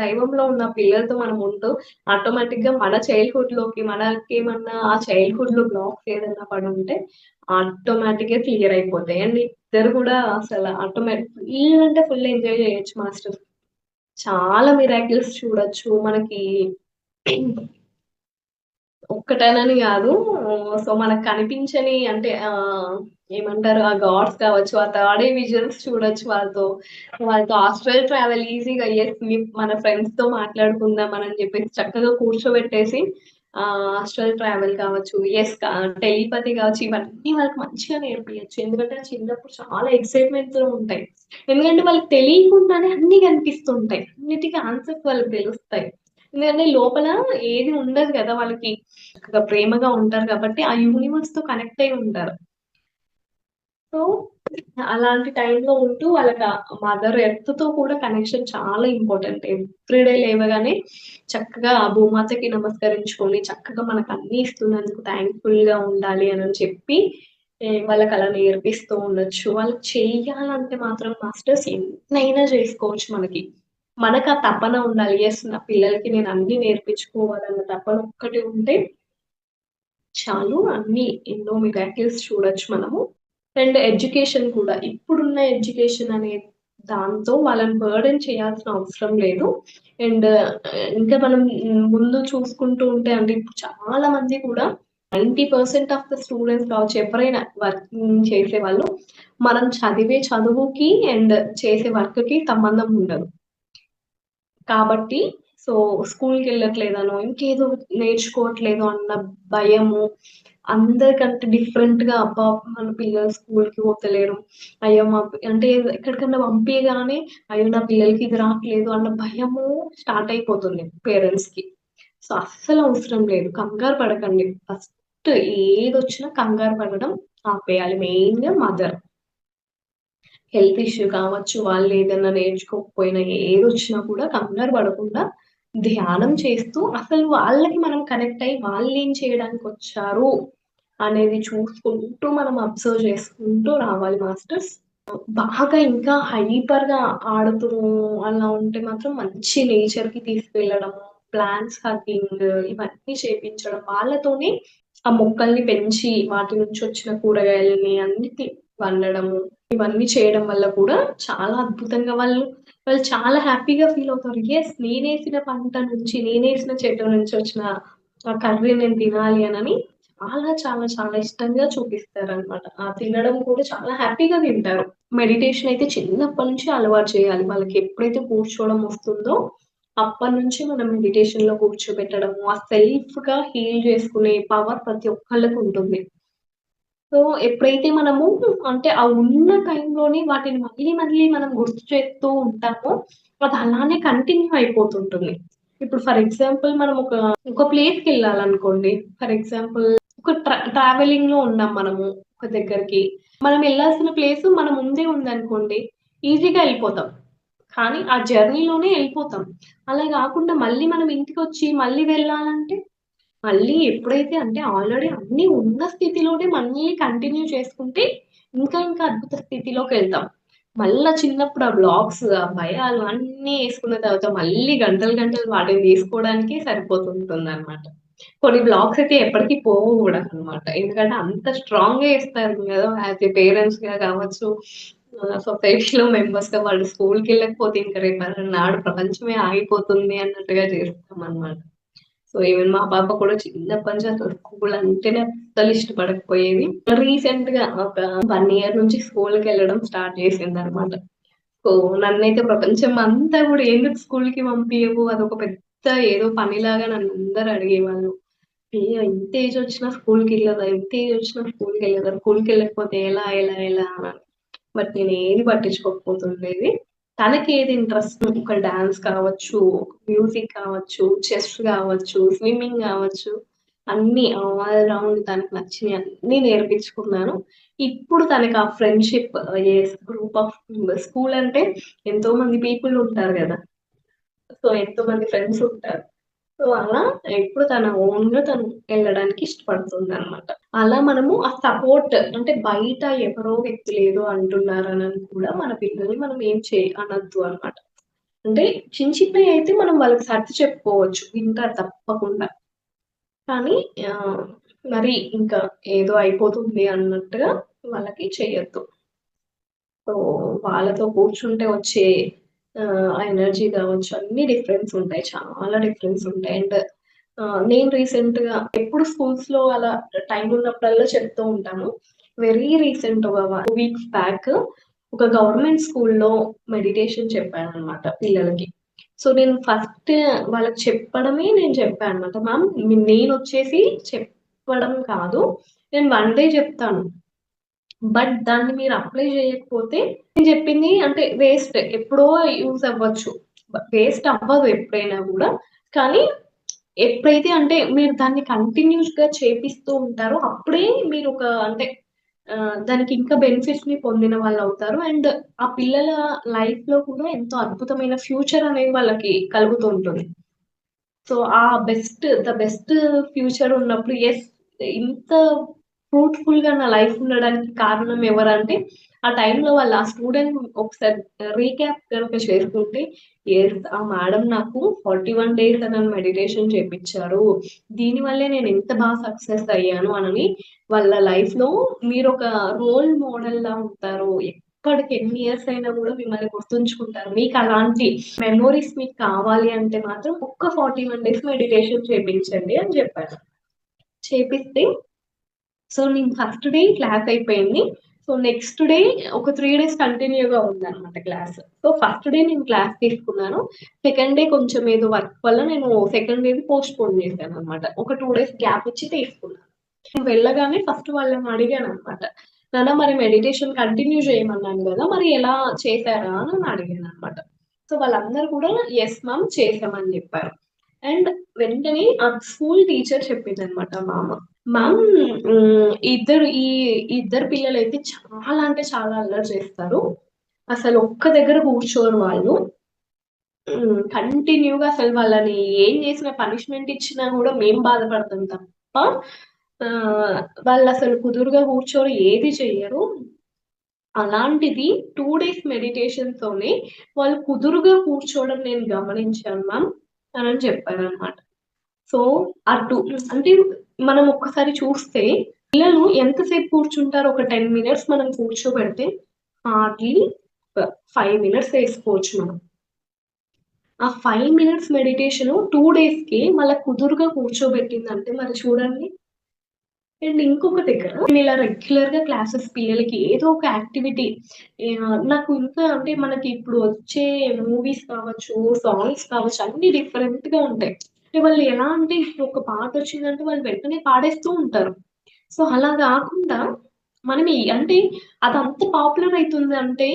దైవంలో ఉన్న పిల్లలతో మనం ఉంటూ ఆటోమేటిక్‌గా మన చైల్డ్‌హుడ్‌లోకి మనకేమన్నా ఆ చైల్డ్‌హుడ్‌లో బ్లాక్స్ ఏదన్నా పడుంటే ఆటోమేటిక్‌గా క్లియర్ అయిపోతాయి. అండ్ ఇద్దరు గూడా అసల ఫుల్ అంటే ఫుల్ ఎంజాయ్ చేయొచ్చు మాస్టర్. చాలా మిరాకిల్స్ చూడొచ్చు. మనకి ఒక్కటేనని గాదు. సో, మనకు కనిపించని అంటే ఏమంటారు? ఆ గాడ్స్ కావచ్చు, ఆ థర్డ్ ఐ విజన్స్ చూడొచ్చు వాళ్ళతో ఆస్ట్రల్ ట్రావెల్ ఈజీగా మన ఫ్రెండ్స్‌తో మాట్లాడుకుందాం అని జెప్పేసి చక్కగా కూర్చోబెట్టేసి ఆస్ట్రల్ ట్రావెల్ కావచ్చు, టెలిపతి కావచ్చు, ఇవన్నీ వాళ్ళకి మంచిగా నేర్పియొచ్చు. ఎందుకంటే చిన్నప్పుడు చాలా ఎక్సైట్‌మెంట్‌తో ఉంటాయి. ఎందుకంటే వాళ్ళకి తెలియకుండానే అన్నీ కనిపిస్తుంటాయి. అన్నిటికి ఆన్సర్స్ వాళ్ళకి తెలుస్తాయి. ఎందుకంటే లోపల ఏది ఉండదు గదా! వాళ్ళకి చక్కగా ప్రేమగా ఉంటారు కాబట్టి, ఆ యూనివర్స్‌తో కనెక్ట్ అయ్యి ఉంటారు. సో, అలాంటి టైంలో ఉంటూ వాళ్ళకి మదర్ ఎర్త్‌తో కూడా కనెక్షన్ చాలా ఇంపార్టెంట్. ఎవ్రీ డే లేవగానే చక్కగా ఆ భూమాతకి నమస్కరించుకొని, చక్కగా మనకు అన్నీ ఇస్తున్నందుకు థాంక్‌ఫుల్‌గా ఉండాలి అని చెప్పి వాళ్ళకలా నేర్పిస్తూ ఉండొచ్చు. వాళ్ళకి చెయ్యాలంటే మాత్రం మాస్టర్స్ ఎన్నైనా జేసుకోవచ్చు మనకి. మనకా తపన ఉండాలి. యెస్ నా పిల్లలకి నేను అన్నీ నేర్పించుకోవాలన్న తపన ఒక్కటి ఉంటే చాలు. ఎన్నో మిరాకిల్స్ చూడొచ్చు మనము. అండ్ ఎడ్యుకేషన్ కూడా. ఇప్పుడున్న ఎడ్యుకేషన్ అనే దాంతో వాళ్ళని బర్డెన్ చేయాల్సిన అవసరం లేదు. అండ్ ఇంకా మనం ముందు చూసుకుంటూ ఉంటే అంటే ఇప్పుడు చాలా మంది కూడా 90% ఆఫ్ ద స్టూడెంట్స్ కావచ్చు ఎవరైనా వర్కింగ్ చేసేవాళ్ళు మనం చదివే చదువుకి అండ్ చేసే వర్క్‌కి సంబంధం ఉండదు. కాబట్టి సో, స్కూలుకెళ్ళట్లేదనో, ఇంకేదో నేర్చుకోవట్లేదు అన్న భయము, అందరికంటే డిఫరెంట్‌గా అబ్బా! మన పిల్లలు స్కూలుకి పోతలేరు. అయ్యో! అంటే ఎక్కడికన్నా పంపియగానే అయ్యో! నా పిల్లలకి ఇది రాట్లేదు అన్న భయము స్టార్ట్ అయిపోతుంది పేరెంట్స్‌కి. సో, అస్సలు అవసరం లేదు. కంగారు పడకండి. ఫస్ట్ ఏదొచ్చినా కంగారు పడడం ఆపేయాలి. మెయిన్‌గా మదర్. హెల్త్ ఇష్యూ కావచ్చు, వాళ్ళేదన్నా నేర్చుకోకపోయినా ఏదొచ్చినా కూడా కంగారు పడకుండా ధ్యానం చేస్తూ అసలు వాళ్ళకి మనం కనెక్ట్ అయ్యి వాళ్ళేం చేయడానికొచ్చారు అనేది చూసుకుంటూ మనం అబ్జర్వ్ చేసుకుంటూ రావాలి మాస్టర్స్. బాగా ఇంకా హైపర్‌గా ఆడుతూ అలా ఉంటే మాత్రం మంచి నేచర్‌కి తీసుకెళ్ళడము, ప్లాంట్స్ హగ్గింగ్ ఇవన్నీ చేపించడం, వాళ్ళతోనే ఆ మొక్కల్ని పెంచి వాటి నుంచి వచ్చిన కూరగాయలని అన్నిటిని వండడము, ఇవన్నీ చేయడం వల్ల కూడా చాలా అద్భుతంగా వాళ్ళు చాలా హ్యాపీగా ఫీల్ అవుతారు. యెస్, నేనేసిన పంట నుంచి, నేనేసిన చెట్టు నుంచి వచ్చిన ఆ కర్రీ నేను తినాలి అనని చాలా చాలా చాలా ఇష్టంగా చూపిస్తారనమాట. ఆ తినడం కూడా చాలా హ్యాపీగా తింటారు. మెడిటేషన్ అయితే చిన్నప్పటి నుంచి అలవాటు చేయాలి. వాళ్ళకి ఎప్పుడైతే కూర్చోవడం వస్తుందో అప్పటినుంచి మనం మెడిటేషన్‌లో కూర్చోబెట్టడము, ఆ సెల్ఫ్‌గా హీల్ చేసుకునే పవర్ ప్రతి ఒక్కళ్ళకి ఉంటుంది. సో, ఎప్పుడైతే మనము అంటే ఆ ఉన్న టైంలోనే వాటిని మళ్ళీ మళ్ళీ మనం గుర్తు చేస్తూ ఉంటామో, అది అలానే కంటిన్యూ అయిపోతుంటుంది. ఇప్పుడు ఫర్ ఎగ్జాంపుల్ మనం ఒక ప్లేస్‌కెళ్ళాలనుకోండి. ఫర్ ఎగ్జాంపుల్ ఒక ట్రావెలింగ్‌లో ఉన్నాం మనము ఒక దగ్గరికి. మనం ఎళ్ళాల్సిన ప్లేస్ మన ముందే ఉందనుకోండి, ఈజీగా ఎళ్ళిపోతాం. కానీ ఆ జర్నీలోనే ఎళ్ళిపోతాం. అలా గాకుండా మళ్ళీ మనం ఇంటికొచ్చి మళ్ళీ వెళ్ళాలంటే, మళ్ళీ ఎప్పుడైతే అంటే ఆల్రెడీ అన్నీ ఉన్న స్థితిలోనే మళ్ళీ కంటిన్యూ చేసుకుంటే, ఇంకా ఇంకా అద్భుత స్థితిలోకెళ్తాం. మళ్ళా చిన్నప్పుడు ఆ బ్లాక్స్, ఆ భయాలు అన్నీ యేసుకున్న తర్వాత మళ్ళీ గంటలు గంటలు వాటిని తీసుకోవడానికే సరిపోతుంటుందనమాట. కొన్ని బ్లాక్స్ అయితే ఎప్పటికి పోవు గూడా అనమాట. ఎందుకంటే అంత స్ట్రాంగ్‌గా యేస్తారు గదా! యాస్ ఎ పేరెంట్స్‌గా కావచ్చు, సొసైటీలో మెంబర్స్‌గా వాళ్ళు స్కూల్‌కెళ్ళకపోతే ఇంక రేపన్నాడు ప్రపంచమే ఆగిపోతుంది అన్నట్టుగా చేస్తామనమాట. సో, ఈవెన్ మా పాప కూడా చిన్నప్పటి నుంచి అసలు స్కూల్ అంటేనే అస్సలు ఇష్టపడకపోయేది. రీసెంట్‌గా ఒక 1 ఇయర్ నుంచి స్కూల్‌కెళ్ళడం స్టార్ట్ చేసిందనమాట. సో, నన్నైతే ప్రపంచం అంతా గూడా ఎందుకు స్కూల్‌కి పంపియవు? అదొక పెద్ద ఏదో పనిలాగా నన్నందరూ అడిగేవాళ్ళు. ఏ ఇంత ఏజొచ్చినా స్కూల్‌కెళ్ళదా? ఇంత ఏజొచ్చినా స్కూల్‌కెళ్ళదా? స్కూల్‌కెళ్ళకపోతే ఎలా? ఎలా? ఎలా? అని. బట్ నేనేది పట్టించుకోకపోతుండేది. తనకేది ఇంట్రెస్ట్ ఒక డాన్స్ కావచ్చు, మ్యూజిక్ కావచ్చు, చెస్ గావచ్చు, స్విమ్మింగ్ గావచ్చు, అన్నీ ఆల్ రౌండ్ తనకు నచ్చినియి అన్నీ నేర్పించుకున్నాను. ఇప్పుడు తనకి ఆ ఫ్రెండ్‌షిప్ గ్రూప్ ఆఫ్ స్కూల్ అంటే ఎంతో మంది పీపుల్ ఉంటారు గదా! సో, ఎంతో మంది ఫ్రెండ్స్ ఉంటారు. సో, అలా ఇప్పుడు తన ఓన్‌గా తను ఎళ్ళడానికి ఇష్టపడుతుందనమాట. అలా మనము ఆ సపోర్ట్ అంటే బయట ఎవరో వ్యక్తులు ఏదో అంటున్నారనని కూడా మన పిల్లల్ని మనం ఏం అనొద్దు అనమాట. అంటే చిన్న చిన్నయయితే మనం వాళ్ళకి సర్ది చెప్పుకోవచ్చు. వింటారు తప్పకుండా. కానీ ఆహ్, మరి ఇంకా ఏదో అయిపోతుంది అన్నట్టుగా వాళ్ళకి చెయ్యొద్దు. సో, వాళ్ళతో కూర్చుంటే వచ్చే ఆ ఎనర్జీ కావచ్చు అన్నీ డిఫరెన్స్ ఉంటాయి. చాలా డిఫరెన్స్ ఉంటాయి. అండ్ నేను రీసెంట్‌గా ఎప్పుడు స్కూల్స్‌లో అలా టైమ్ ఉన్నప్పుడల్లా చెప్తూ ఉంటాను. వెరీ రీసెంట్ ఒక 2 వీక్స్ బ్యాక్ ఒక గవర్నమెంట్ స్కూల్‌లో మెడిటేషన్ చెప్పాననమాట పిల్లలకి. సో, నేను ఫస్ట్ వాళ్ళకి చెప్పడమే నేను చెప్పా అనమాట. మ్యామ్ నేనొచ్చేసి చెప్పడం కాదు. నేను 1 డే చెప్తాను. బట్ దాన్ని మీరు అప్లై చేయకపోతే నేను చెప్పింది అంటే వేస్ట్. ఎప్పుడో యూజ్ అవ్వచ్చు. వేస్ట్ అవ్వదు ఎప్పుడైనా గూడా. కానీ ఎప్పుడైతే అంటే మీరు దాన్ని కంటిన్యూస్‌గా చేపిస్తూ ఉంటారో అప్పుడే మీరొక అంటే దానికి ఇంకా బెనిఫిట్స్‌ని పొందిన వాళ్ళవుతారు. అండ్ ఆ పిల్లల లైఫ్‌లో కూడా ఎంతో అద్భుతమైన ఫ్యూచర్ అనేది వాళ్ళకి కలుగుతూ ఉంటుంది. సో, ద బెస్ట్ ఫ్యూచర్ ఉన్నప్పుడు యెస్, ఇంత ఫ్రూట్‌ఫుల్‌గా నా లైఫ్ ఉండడానికి కారణం ఎవరంటే, ఆ టైంలో వాళ్ళు ఆ స్టూడెంట్ ఒకసారి రీక్యాప్ గనుక చేసుకుంటే, యెస్, ఆ మేడం నాకు 41 డేస్ నన్ను మెడిటేషన్ చేపిచ్చారు. దీనివల్లే నేను ఇంత సక్సెస్ అయ్యాను అనని వాళ్ళ లైఫ్‌లో మీరొక రోల్ మోడల్‌లా ఉంటారు. ఎప్పటికి ఎన్ని ఇయర్స్ అయినా గూడా మిమ్మల్ని గుర్తుంచుకుంటారు. మీకలాంటి మెమోరీస్ మీకు కావాలి అంటే మాత్రం ఒక్క 41 డేస్ మెడిటేషన్ చేపించండి అని జెప్పాను. చేపిస్తే సో, నేను ఫస్ట్ డే క్లాస్ అయిపోయింది. సో, నెక్స్ట్ డే ఒక 3 డేస్ కంటిన్యూ‌గా ఉందన్నమాట క్లాస్. సో, ఫస్ట్ డే నేను క్లాస్ తీసుకున్నాను. సెకండ్ డే కొంచెం ఏదో వర్క్ వల్ల నేను సెకండ్ డేది పోస్ట్‌పోన్ చేశానన్నమాట. ఒక 2 డేస్ గ్యాప్ ఇచ్చి తీసుకున్నాను. నేను వెళ్ళగానే ఫస్ట్ వాళ్ళని అడిగానన్నమాట. నాన్న మరి మెడిటేషన్ కంటిన్యూ చేయమన్నాను గదా! మరి ఎలా చేశారా అని అడిగానన్నమాట. సో, వాళ్ళందరూ కూడా యెస్ మ్యామ్ చేశామని జెప్పారు. అండ్ వెంటనే ఆ స్కూల్ టీచర్ చెప్పిందన్నమాట మ్యామ్ ఈ ఇద్దరు పిల్లలైతే చాలా అంటే చాలా అల్లరి చేస్తారు. అసలు ఒక్క దగ్గర కూర్చోరు వాళ్ళు. కంటిన్యూ‌గా అసలు వాళ్ళని ఏం చేసినా పనిష్మెంట్ ఇచ్చినా గూడా మేము బాధపడతాం తప్ప వాళ్ళసలు కుదురుగా కూర్చొని ఏది చెయ్యరు. అలాంటిది 2 డేస్ మెడిటేషన్‌తోనే వాళ్ళు కుదురుగా కూర్చోవడం నేను గమనించాను మ్యామ్. అని చెప్పారనమాట. సో, అటు అంటే మనం ఒక్కసారి చూస్తే పిల్లలు ఎంతసేపు కూర్చుంటారు? ఒక 10 మినిట్స్ మనం కూర్చోబెడితే హార్డ్‌లీ 5 మినిట్స్ ఏసుకోవచ్చు మనం. ఆ 5 మినిట్స్ మెడిటేషను 2 డేస్‌కి వాళ్ళకి కుదురుగా కూర్చోబెట్టిందంటే మరి చూడండి. అండ్ ఇంకొక దగ్గర నేను ఇలా రెగ్యులర్‌గా క్లాసెస్ పిల్లలకి ఏదో ఒక యాక్టివిటీ నాకు ఇంకా అంటే మనకి ఇప్పుడు వచ్చే మూవీస్ కావచ్చు, సాంగ్స్ కావచ్చు అన్నీ డిఫరెంట్‌గా ఉంటాయి. అంటే వాళ్ళు ఎలా అంటే ఇప్పుడు ఒక పాటొచ్చిందంటే వాళ్ళు వెంటనే పాడేస్తూ ఉంటారు. సో, అలా గాకుండా మనం అంటే అదంత పాపులర్ అయితుందంటే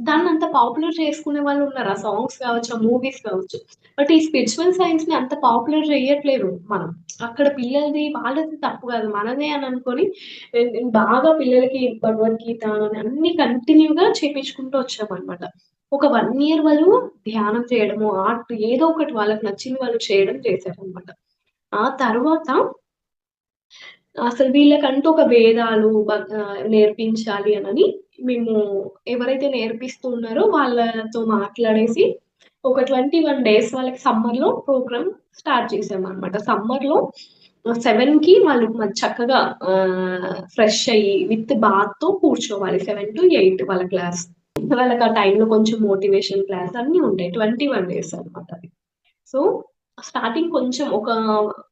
దాన్నంత పాపులర్ చేసుకునే వాళ్ళున్నారు. ఆ సాంగ్స్ కావచ్చు, ఆ మూవీస్ కావచ్చు. బట్ ఈ స్పిరిచ్యువల్ సైన్స్‌ని అంత పాపులర్ చెయ్యట్లేదు మనం. అక్కడ పిల్లలది వాళ్ళది తప్పు కాదు. మనదే అని అనుకోని బాగా పిల్లలకి భగవద్గీత అని అన్నీ కంటిన్యూగా చేపించుకుంటూ వచ్చామనమాట. ఒక 1 ఇయర్ వాళ్ళు ధ్యానం చేయడము, ఆర్ట్ ఏదో ఒకటి వాళ్ళకి నచ్చింది వాళ్ళు చేయడం చేశారనమాట. ఆ తర్వాత అసలు వీళ్ళకంటూ ఒక వేదాలు నేర్పించాలి అనని మేము ఎవరైతే నేర్పిస్తూ ఉన్నారో వాళ్ళతో మాట్లాడేసి ఒక 21 డేస్ వాళ్ళకి సమ్మర్‌లో ప్రోగ్రామ్ స్టార్ట్ చేశామనమాట. సమ్మర్‌లో 7కి వాళ్ళు చక్కగా ఫ్రెష్ అయ్యి విత్ బాత్‌తో కూర్చోవాలి. 7-8 వాళ్ళ క్లాస్. వాళ్ళకి ఆ టైంలో కొంచెం మోటివేషన్ క్లాస్ అన్నీ ఉంటాయి. 21 డేస్ అనమాట అది. సో, స్టార్టింగ్ కొంచెం ఒక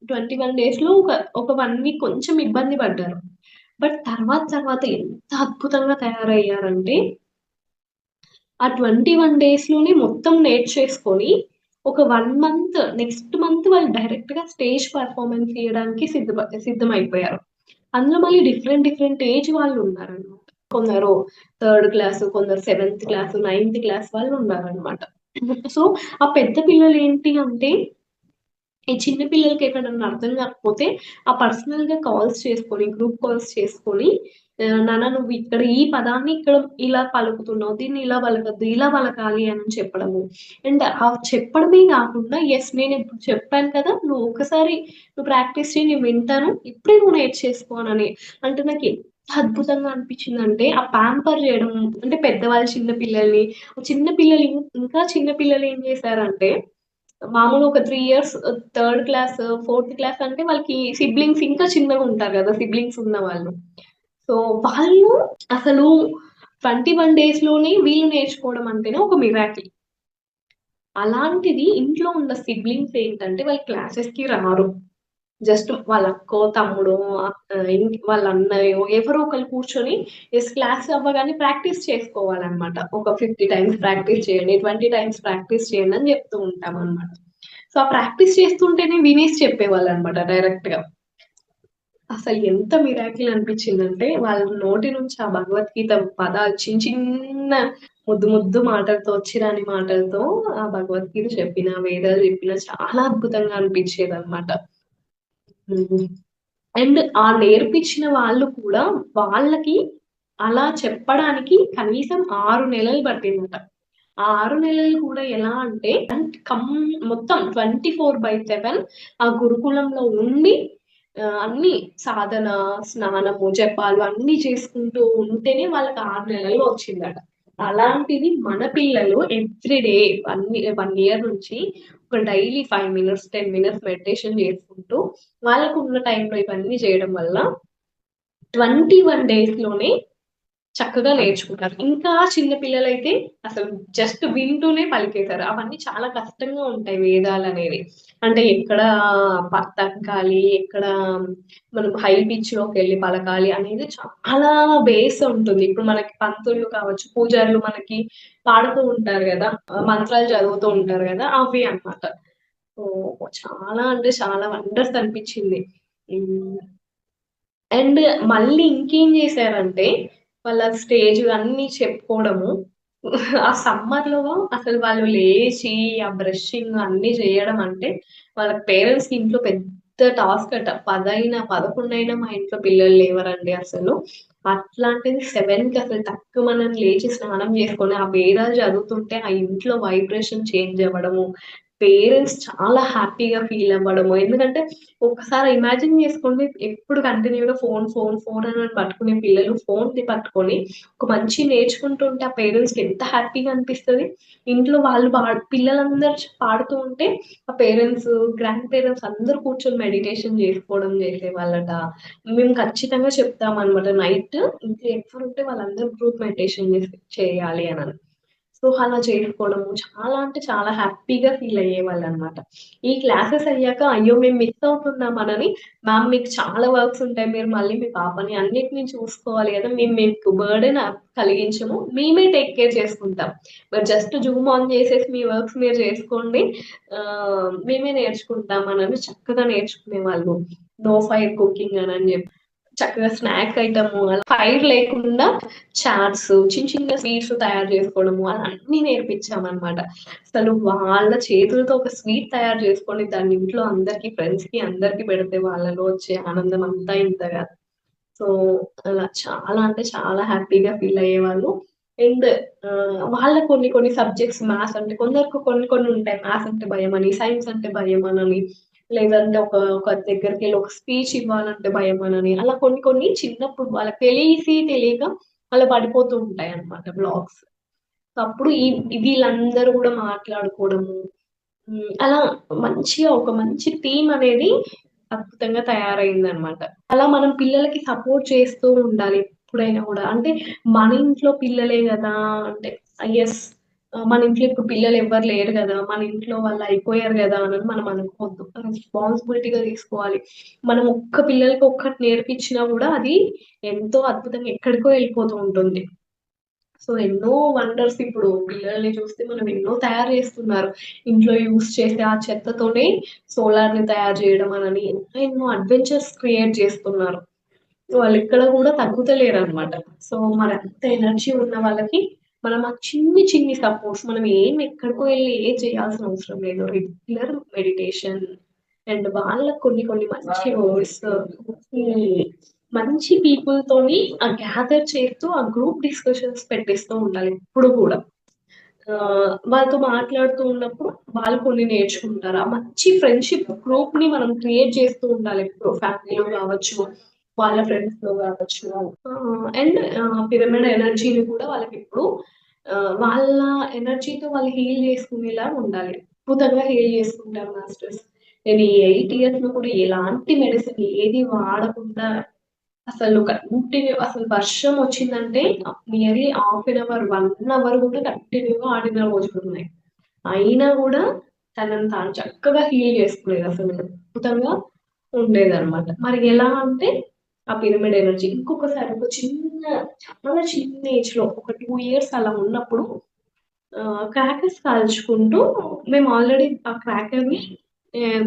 21 డేస్‌లో ఒక 1 వీక్ కొంచెం ఇబ్బంది పడ్డారు. బట్ తర్వాత ఎంత అద్భుతంగా తయారయ్యారంటే, ఆ 21 డేస్‌లోనే మొత్తం నేర్చేసుకొని, ఒక 1 మంత్ నెక్స్ట్ మంత్ వాళ్ళు డైరెక్ట్‌గా స్టేజ్ పెర్ఫార్మన్స్ ఇయ్యడానికి సిద్ధమైపోయారు. అందులో మళ్ళీ డిఫరెంట్ ఏజ్ వాళ్ళున్నారనమాట. కొందరు థర్డ్ క్లాసు, కొందరు సెవెంత్ క్లాసు, నైన్త్ క్లాస్ వాళ్ళున్నారనమాట. సో, ఆ పెద్ద పిల్లలేంటి అంటే ఈ చిన్న పిల్లలకి ఎక్కడన్నా అర్థం కాకపోతే, ఆ పర్సనల్‌గా కాల్స్ చేసుకొని, గ్రూప్ కాల్స్ చేసుకొని, నాన్న నువ్వు ఇక్కడ ఈ పదాన్ని ఇక్కడ ఇలా పలుకుతున్నావు. దీన్ని ఇలా పలకొద్దు. ఇలా పలకాలి అని చెప్పడము. అండ్ చెప్పడమే కాకుండా, యెస్ నేనిప్పుడు చెప్పాను కదా! నువ్వు ఒక్కసారి నువ్వు ప్రాక్టీస్ చెయ్యి. నేను వింటాను. ఇప్పుడే నువ్వు నేర్చేసుకో అనని. అంటే నాకు ఎంత అద్భుతంగా అనిపించిందంటే, ఆ ప్యాంపర్ చేయడం అంటే పెద్దవాళ్ళు చిన్న పిల్లల్ని, చిన్న పిల్లలు ఇంకా చిన్న పిల్లలు ఏం చేశారంటే మామూలుగా ఒక 3 years third class, fourth class అంటే వాళ్ళకి సిబ్లింగ్స్ ఇంకా చిన్నగుంటారు గదా! సిబ్లింగ్స్ ఉన్నవాళ్ళు. సో, వాళ్ళు అసలు 21 డేస్‌లోనే వీళ్ళు నేర్చుకోవడం అంటేనే ఒక మిరాకిల్. అలాంటిది ఇంట్లో ఉన్న సిబ్లింగ్స్ ఏంటంటే వాళ్ళు క్లాసెస్‌కి రారు. జస్ట్ వాళ్ళ అక్కో, తమ్ముడో వాళ్ళ అన్నయ్యో ఎవరో ఒకళ్ళు కూర్చొని క్లాస్ అవ్వగానే ప్రాక్టీస్ చేసుకోవాలనమాట. ఒక 50 టైమ్స్ ప్రాక్టీస్ చేయండి, 20 టైమ్స్ ప్రాక్టీస్ చేయండి అని చెప్తూ ఉంటామనమాట. సో, ఆ ప్రాక్టీస్ చేస్తుంటేనే వినేసి చెప్పేవాళ్ళనమాట డైరెక్ట్‌గా. అసలు ఎంత మిరాకిల్ అనిపించిందంటే, వాళ్ళ నోటి నుంచి ఆ భగవద్గీత పదాలు చిన్న ముద్దు మాటలతో, వచ్చిరాని మాటలతో ఆ భగవద్గీత చెప్పిన, వేదాలు చెప్పిన చాలా అద్భుతంగా అనిపించేదనమాట. హ్మ్. అండ్ ఆ నేర్పించిన వాళ్ళు కూడా వాళ్ళకి అలా చెప్పడానికి కనీసం 6 నెలలు పట్టిందట. ఆ 6 నెలలు కూడా ఎలా అంటే మొత్తం 24/7 ఆ గురుకులంలో ఉండి అన్నీ సాధన, స్నానము, జపాలు అన్నీ చేసుకుంటూ ఉంటేనే వాళ్ళకి 6 నెలల్లో వచ్చిందట. అలాంటిది మన పిల్లలు ఎవ్రీ డే 1 ఇయర్ నుంచి ఒక డైలీ 5 మినిట్స్, 10 మినిట్స్ మెడిటేషన్ చేసుకుంటూ వాళ్ళకున్న టైంలో ఇవన్నీ చేయడం వల్ల 21 డేస్‌లోనే చక్కగా నేర్చుకుంటారు. ఇంకా చిన్న పిల్లలైతే అసలు జస్ట్ వింటూనే పలికేశారు. అవన్నీ చాలా కష్టంగా ఉంటాయి వేదాలనేవి. అంటే ఎక్కడ తగ్గాలి, ఎక్కడ మనం హై పిచ్‌లోకెళ్ళి పలకాలి అనేది చాలా బేస్ ఉంటుంది. ఇప్పుడు మనకి పంతులు కావచ్చు, పూజారులు మనకి పాడుతూ ఉంటారు గదా! మంత్రాలు చదువుతూ ఉంటారు గదా! అవి అన్నమాట. చాలా అంటే చాలా వండర్స్ అనిపిచ్చింది. హ్మ్. అండ్ మళ్ళీ ఇంకేం జేశారంటే, వాళ్ళ స్టేజ్ అన్నీ చెప్పుకోవడము. ఆ సమ్మర్‌లో అసలు వాళ్ళు లేచి, ఆ బ్రషింగ్ అన్నీ జేయడం అంటే, వాళ్ళ పేరెంట్స్‌కి ఇంట్లో పెద్ద టాస్క్ అట. 11 మా ఇంట్లో పిల్లలు లేవరండి అసలు. అట్లాంటిది 7కి అసలు టక్కుమని లేచి స్నానం జేసుకొని, ఆ వేదాలు చదువుతుంటే, ఆ ఇంట్లో వైబ్రేషన్ చేంజ్ అవ్వడము. పేరెంట్స్ చాలా హ్యాపీగా ఫీల్ అవ్వడము. ఎందుకంటే ఒక్కసారి ఇమాజిన్ చేసుకోండి, ఎప్పుడు కంటిన్యూ‌గా ఫోన్ అని పట్టుకునే పిల్లలు ఫోన్‌ని పట్టుకొని ఒక మంచి నేర్చుకుంటుంటే ఆ పేరెంట్స్‌కి ఎంత హ్యాపీగా అనిపిస్తది. ఇంట్లో వాళ్ళు పిల్లలందరూ పాడుతూ ఉంటే ఆ పేరెంట్స్, గ్రాండ్ పేరెంట్స్ అందరూ కూర్చొని మెడిటేషన్ చేసుకోవడం చేసేవాళ్ళట. మేము ఖచ్చితంగా చెప్తామనమాట. నైట్ ఇంట్లో ఎవరుంటే వాళ్ళందరూ గ్రూప్ మెడిటేషన్ చేయాలి అనని. సో, అలా చేసుకోవడము చాలా అంటే చాలా హ్యాపీగా ఫీల్ అయ్యేవాళ్ళనమాట. ఈ క్లాసెస్ అయ్యాక అయ్యో! మేము మిస్ అవుతున్నామనని, మ్యామ్ మీకు చాలా వర్క్స్ ఉంటాయి. మీరు మళ్ళీ మీ పాపని అన్నిటిని చూసుకోవాలి గదా! మేము మీకు బర్డెన్ కలిగించము. మేమే టేక్ కేర్ చేసుకుంటాం. మీరు జస్ట్ జూమ్ ఆన్ చేసేసి మీ వర్క్స్ మీరు చేసుకోండి. మేమే నేర్చుకుంటాం అనని చక్కగా నేర్చుకునేవాళ్ళు. నో ఫైర్ కుకింగ్ అనని చెప్పి. చక్కగా స్నాక్ ఐటము అలా ఫైర్ లేకుండా చాట్స్, చిన్న చిన్న స్వీట్స్ తయారు చేసుకోవడము అలా అన్నీ నేర్పించామనమాట. అసలు వాళ్ళ చేతులతో ఒక స్వీట్ తయారు చేసుకొని దాన్ని ఇంట్లో అందరికి ఫ్రెండ్స్‌కి అందరికి పెడితే వాళ్ళలో వచ్చే ఆనందం అంతా ఇంత కాదు. సో, అలా చాలా అంటే చాలా హ్యాపీగా ఫీల్ అయ్యేవాళ్ళు. అండ్ వాళ్ళకి కొన్ని కొన్ని సబ్జెక్ట్స్ మ్యాథ్స్ అంటే కొందరికి కొన్ని కొన్ని ఉంటాయి. మ్యాథ్స్ అంటే భయమని, సైన్స్ అంటే భయమనని, లేదంటే ఒక దగ్గరికెళ్ళి ఒక స్పీచ్ ఇవ్వాలంటే భయమనని, అలా కొన్ని కొన్ని చిన్నప్పుడు వాళ్ళకి తెలియక అలా పడిపోతూ ఉంటాయన్నమాట బ్లాక్స్. అప్పుడు వీళ్ళందరూ గూడా మాట్లాడుకోవడము, అలా మంచిగా ఒక మంచి టీమ్ అనేది అద్భుతంగా తయారయిందనమాట. అలా మనం పిల్లలకి సపోర్ట్ చేస్తూ ఉండాలి ఎప్పుడైనా గూడా. అంటే మన ఇంట్లో పిల్లలే గదా! అంటే యెస్. మన ఇంట్లో ఇప్పుడు పిల్లలెవ్వరు లేరు గదా! మన ఇంట్లో వాళ్ళయిపోయారు గదా! అని మనం అనుకోవద్దు. రెస్పాన్సిబిలిటీగా తీసుకోవాలి. మనం ఒక్క పిల్లలకి ఒక్కటి నేర్పించినా గూడా అది ఎంతో అద్భుతంగా ఎక్కడికో ఎళ్ళిపోతూ ఉంటుంది. సో, ఎన్నో వండర్స్ ఇప్పుడు పిల్లల్ని చూస్తే మనం ఎన్నో తయారు చేస్తున్నారు. ఇంట్లో యూజ్ చేసే ఆ చెత్తతోనే సోలార్‌ని తయారు చేయడం అనని ఎన్నో ఎన్నో అడ్వెంచర్స్ క్రియేట్ చేస్తున్నారు. వాళ్ళెక్కడ కూడా తగ్గుతలేరనమాట. సో, మరంత ఎనర్జీ ఉన్న వాళ్ళకి మనం ఆ చిన్ని చిన్ని సపోర్ట్స్ మనం ఎక్కడికో ఎళ్లి ఏం చేయాల్సిన అవసరం లేదు. రెగ్యులర్ మెడిటేషన్ అండ్ వాళ్ళకి కొన్ని కొన్ని మంచి వర్డ్స్ మంచి పీపుల్‌తోని గ్యాదర్ చేస్తూ ఆ గ్రూప్ డిస్కషన్స్ పెట్టిస్తూ ఉండాలి ఎప్పుడు గూడా. వాళ్ళతో మాట్లాడుతూ ఉన్నప్పుడు వాళ్ళు కొన్ని నేర్చుకుంటారు. ఆ మంచి ఫ్రెండ్‌షిప్ గ్రూప్‌ని మనం క్రియేట్ చేస్తూ ఉండాలి ఎప్పుడు. ఫ్యామిలీలో గావచ్చు, వాళ్ళ ఫ్రెండ్స్‌లో గావచ్చు. అండ్ పిరమిడ్ ఎనర్జీని కూడా వాళ్ళకెప్పుడు వాళ్ళ ఎనర్జీతో వాళ్ళు హీల్ చేసుకునేలా ఉండాలి. అద్భుతంగా హీల్ చేసుకుంటారు మాస్టర్స్. నేను ఈ 8 ఇయర్స్‌లో కూడా ఎలాంటి మెడిసిన్ ఏది వాడకుండా అసలు అసలు వర్షం వచ్చిందంటే nearly half an hour, 1 hour కూడా కంటిన్యూ‌గా ఆడిన రోజులున్నాయి. అయినా గూడా తనని తాను చక్కగా హీల్ చేసుకునేదసలు. అద్భుతంగా ఉండేదనమాట. మరి ఎలా అంటే ఆ పిరమిడ్ ఎనర్జీ. ఇంకొకసారి చాలా చిన్న ఏజ్‌లో ఒక 2 ఇయర్స్ అలా ఉన్నప్పుడు క్రాకర్స్ కాల్చుకుంటూ మేము ఆల్రెడీ ఆ క్రాకర్‌ని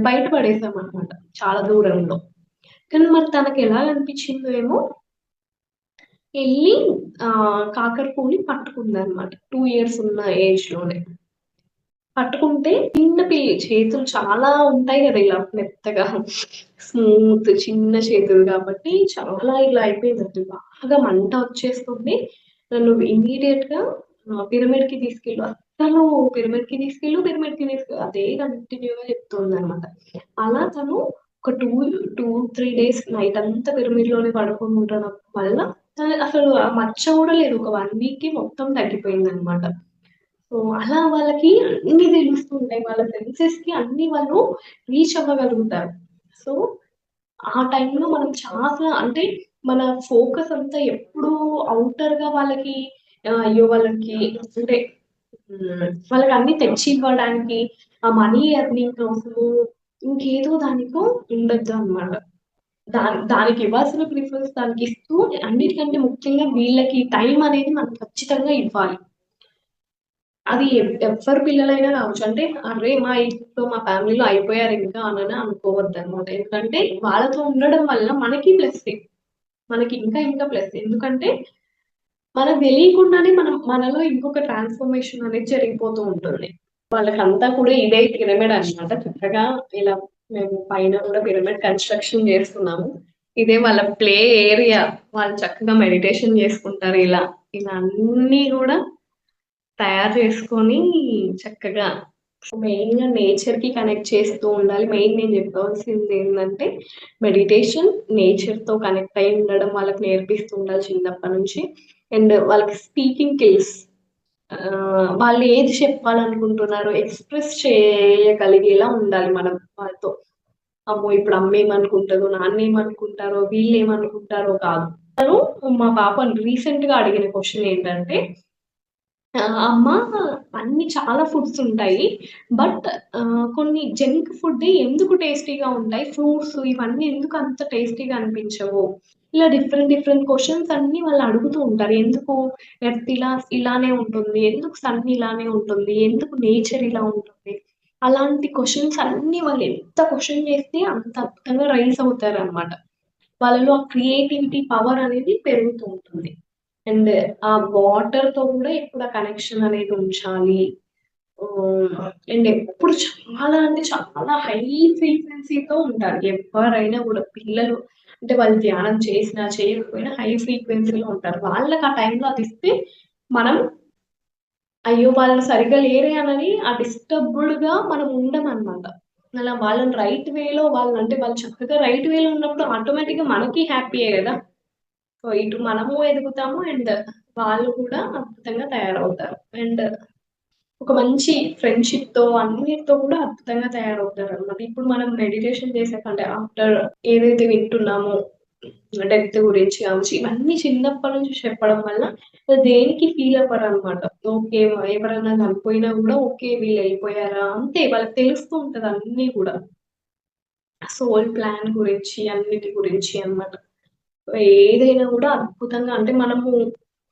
బయట పడేసామనమాట చాలా దూరంలో. కానీ మరి తనకెలా అనిపించిందో ఏమో ఎళ్లి కాకరపువ్వుని పట్టుకుందనమాట. 2 ఇయర్స్ ఉన్న ఏజ్‌లోనే. పట్టుకుంటే చిన్న చేతులు చాలా ఉంటాయి గదా! ఇలా మెత్తగా స్మూత్ చిన్న చేతులు గాబట్టి చాలా ఇలా అయిపోయిందండి. బాగా మంట వచ్చేస్తుంది. నన్ను ఇమ్మీడియేట్‌గా పిరమిడ్‌కి తీసుకెళ్ళు. అస్సలు పిరమిడ్‌కి తీసుకెళ్ళు అదే కంటిన్యూ‌గా చెప్తుందనమాట. అలా తను ఒక 3 డేస్ నైట్ అంతా పిరమిడ్‌లోనే పడుకొని ఉండడం వల్ల అసలు ఆ మచ్చ గూడా లేదు. ఒక 1 వీక్‌కి మొత్తం తగ్గిపోయిందనమాట. సో, అలా వాళ్ళకి అన్నీ తెలుస్తుంటాయి. వాళ్ళ సెన్సెస్‌కి అన్నీ వాళ్ళు రీచ్ అవ్వగలుగుతారు. సో, ఆ టైంలో మనం చాలా అంటే మన ఫోకస్ అంతా ఎప్పుడూ ఔటర్‌గా వాళ్ళకి అయ్యో! వాళ్ళకి అంటే వాళ్ళకి అన్నీ తెచ్చివ్వడానికి ఆ మనీ ఎర్నింగ్ కోసము ఇంకేదో దానికో ఉండొద్దనమాట. దానికి ఇవ్వాల్సిన ప్రిఫరెన్స్ దానికిస్తూ అన్నిటికంటే ముఖ్యంగా వీళ్ళకి టైం అనేది మనం ఖచ్చితంగా ఇవ్వాలి. అది ఎవ్వరి పిల్లలైనా కావచ్చు. అంటే అరే! మా ఇంట్లో మా ఫ్యామిలీలో అయిపోయారింకా అనని అనుకోవద్దనమాట. ఎందుకంటే వాళ్ళతో ఉండడం వల్ల మనకి ప్లస్సే. మనకి ఇంకా ఇంకా ప్లస్. ఎందుకంటే మనకు తెలియకుండానే మనలో ఇంకొక ట్రాన్స్‌ఫర్మేషన్ అనేది జరిగిపోతూ ఉంటుంది. వాళ్ళకంతా కూడా ఇదే పిరమిడ్ అన్నమాట. చక్కగా ఇలా మేము పైన కూడా పిరమిడ్ కన్‌స్ట్రక్షన్ చేస్తున్నాము. ఇదే వాళ్ళ ప్లే ఏరియా. వాళ్ళు చక్కగా మెడిటేషన్ చేసుకుంటారు ఇలా. ఇలా అన్నీ గూడా తయారు చేసుకొని చక్కగా మెయిన్ గా నేచర్ కి కనెక్ట్ చేస్తూ ఉండాలి. మెయిన్ నేను చెప్పవలసింది ఏంటంటే మెడిటేషన్, నేచర్ తో కనెక్ట్ అయి ఉండడం వాళ్ళకి నేర్పిస్తూ ఉండాలి చిన్నప్పటి నుంచి. అండ్ వాళ్ళకి స్పీకింగ్ స్కిల్స్, వాళ్ళు ఏది చెప్పాలనుకుంటున్నారో ఎక్స్ప్రెస్ చేయగలిగేలా ఉండాలి మనం వాళ్ళతో. అమ్మో ఇప్పుడు అమ్మ ఏమనుకుంటుందో, నాన్న ఏమనుకుంటారో, వీళ్ళు ఏమనుకుంటారో కాదు. తను మా పాప రీసెంట్ గా అడిగిన క్వశ్చన్ ఏంటంటే, అమ్మ అన్ని చాలా ఫుడ్స్ ఉంటాయి. బట్ కొన్ని జంక్ ఫుడ్ ఎందుకు టేస్టీగా ఉంటాయి? ఫ్రూట్స్ ఇవన్నీ ఎందుకు అంత టేస్టీగా అనిపించవు? ఇలా డిఫరెంట్ డిఫరెంట్ క్వెషన్స్ అన్నీ వాళ్ళు అడుగుతూ ఉంటారు. ఎందుకు ఎర్త్ ఇలానే ఉంటుంది? ఎందుకు సన్ ఇలానే ఉంటుంది? ఎందుకు నేచర్ ఇలా ఉంటుంది? అలాంటి క్వెషన్స్ అన్నీ వాళ్ళు ఎంత క్వెషన్ చేస్తే అంత అద్భుతంగా రైజ్ అవుతారనమాట. వాళ్ళలో ఆ క్రియేటివిటీ పవర్ అనేది పెరుగుతూ ఉంటుంది. అండ్ ఆ వాటర్‌తో కూడా ఎక్కువ కనెక్షన్ అనేది ఉంచాలి. అండ్ ఎప్పుడు చాలా అంటే చాలా హై ఫ్రీక్వెన్సీ‌తో ఉంటారు. ఎవ్వరైనా గూడా పిల్లలు అంటే వాళ్ళు ధ్యానం చేసినా, చేయకపోయినా హై ఫ్రీక్వెన్సీ‌లో ఉంటారు. వాళ్ళకి ఆ టైంలో అదిస్తే మనం అయ్యో! వాళ్ళు సరిగ్గా లేరే అనని ఆ డిస్టర్బ్‌డ్‌గా మనం ఉండమనమాట. అలా వాళ్ళని రైట్ వేలో అంటే వాళ్ళు చక్కగా రైట్ వేలో ఉన్నప్పుడు ఆటోమేటిక్‌గా మనకి హ్యాపీయే గదా! సో, ఇటు మనము ఎదుగుతాము. అండ్ వాళ్ళు కూడా అద్భుతంగా తయారవుతారు. అండ్ ఒక మంచి ఫ్రెండ్‌షిప్‌తో అన్నిటితో కూడా అద్భుతంగా తయారవుతారనమాట. ఇప్పుడు మనం మెడిటేషన్ చేసాకంటే ఆఫ్టర్ ఏదైతే వింటున్నామో డెత్ గురించి కావచ్చు, ఇవన్నీ చిన్నప్పటి నుంచి చెప్పడం వల్ల దేనికి ఫీల్ అవ్వరనమాట. ఓకే. ఎవరైనా చనిపోయినా కూడా ఓకే. వీళ్ళెళ్ళిపోయారా అంతే వాళ్ళకి తెలుస్తూ ఉంటది అన్నీ కూడా. సోల్ ప్లాన్ గురించి అన్నిటి గురించి అన్నమాట. ఏదైనా గూడా అద్భుతంగా అంటే మనము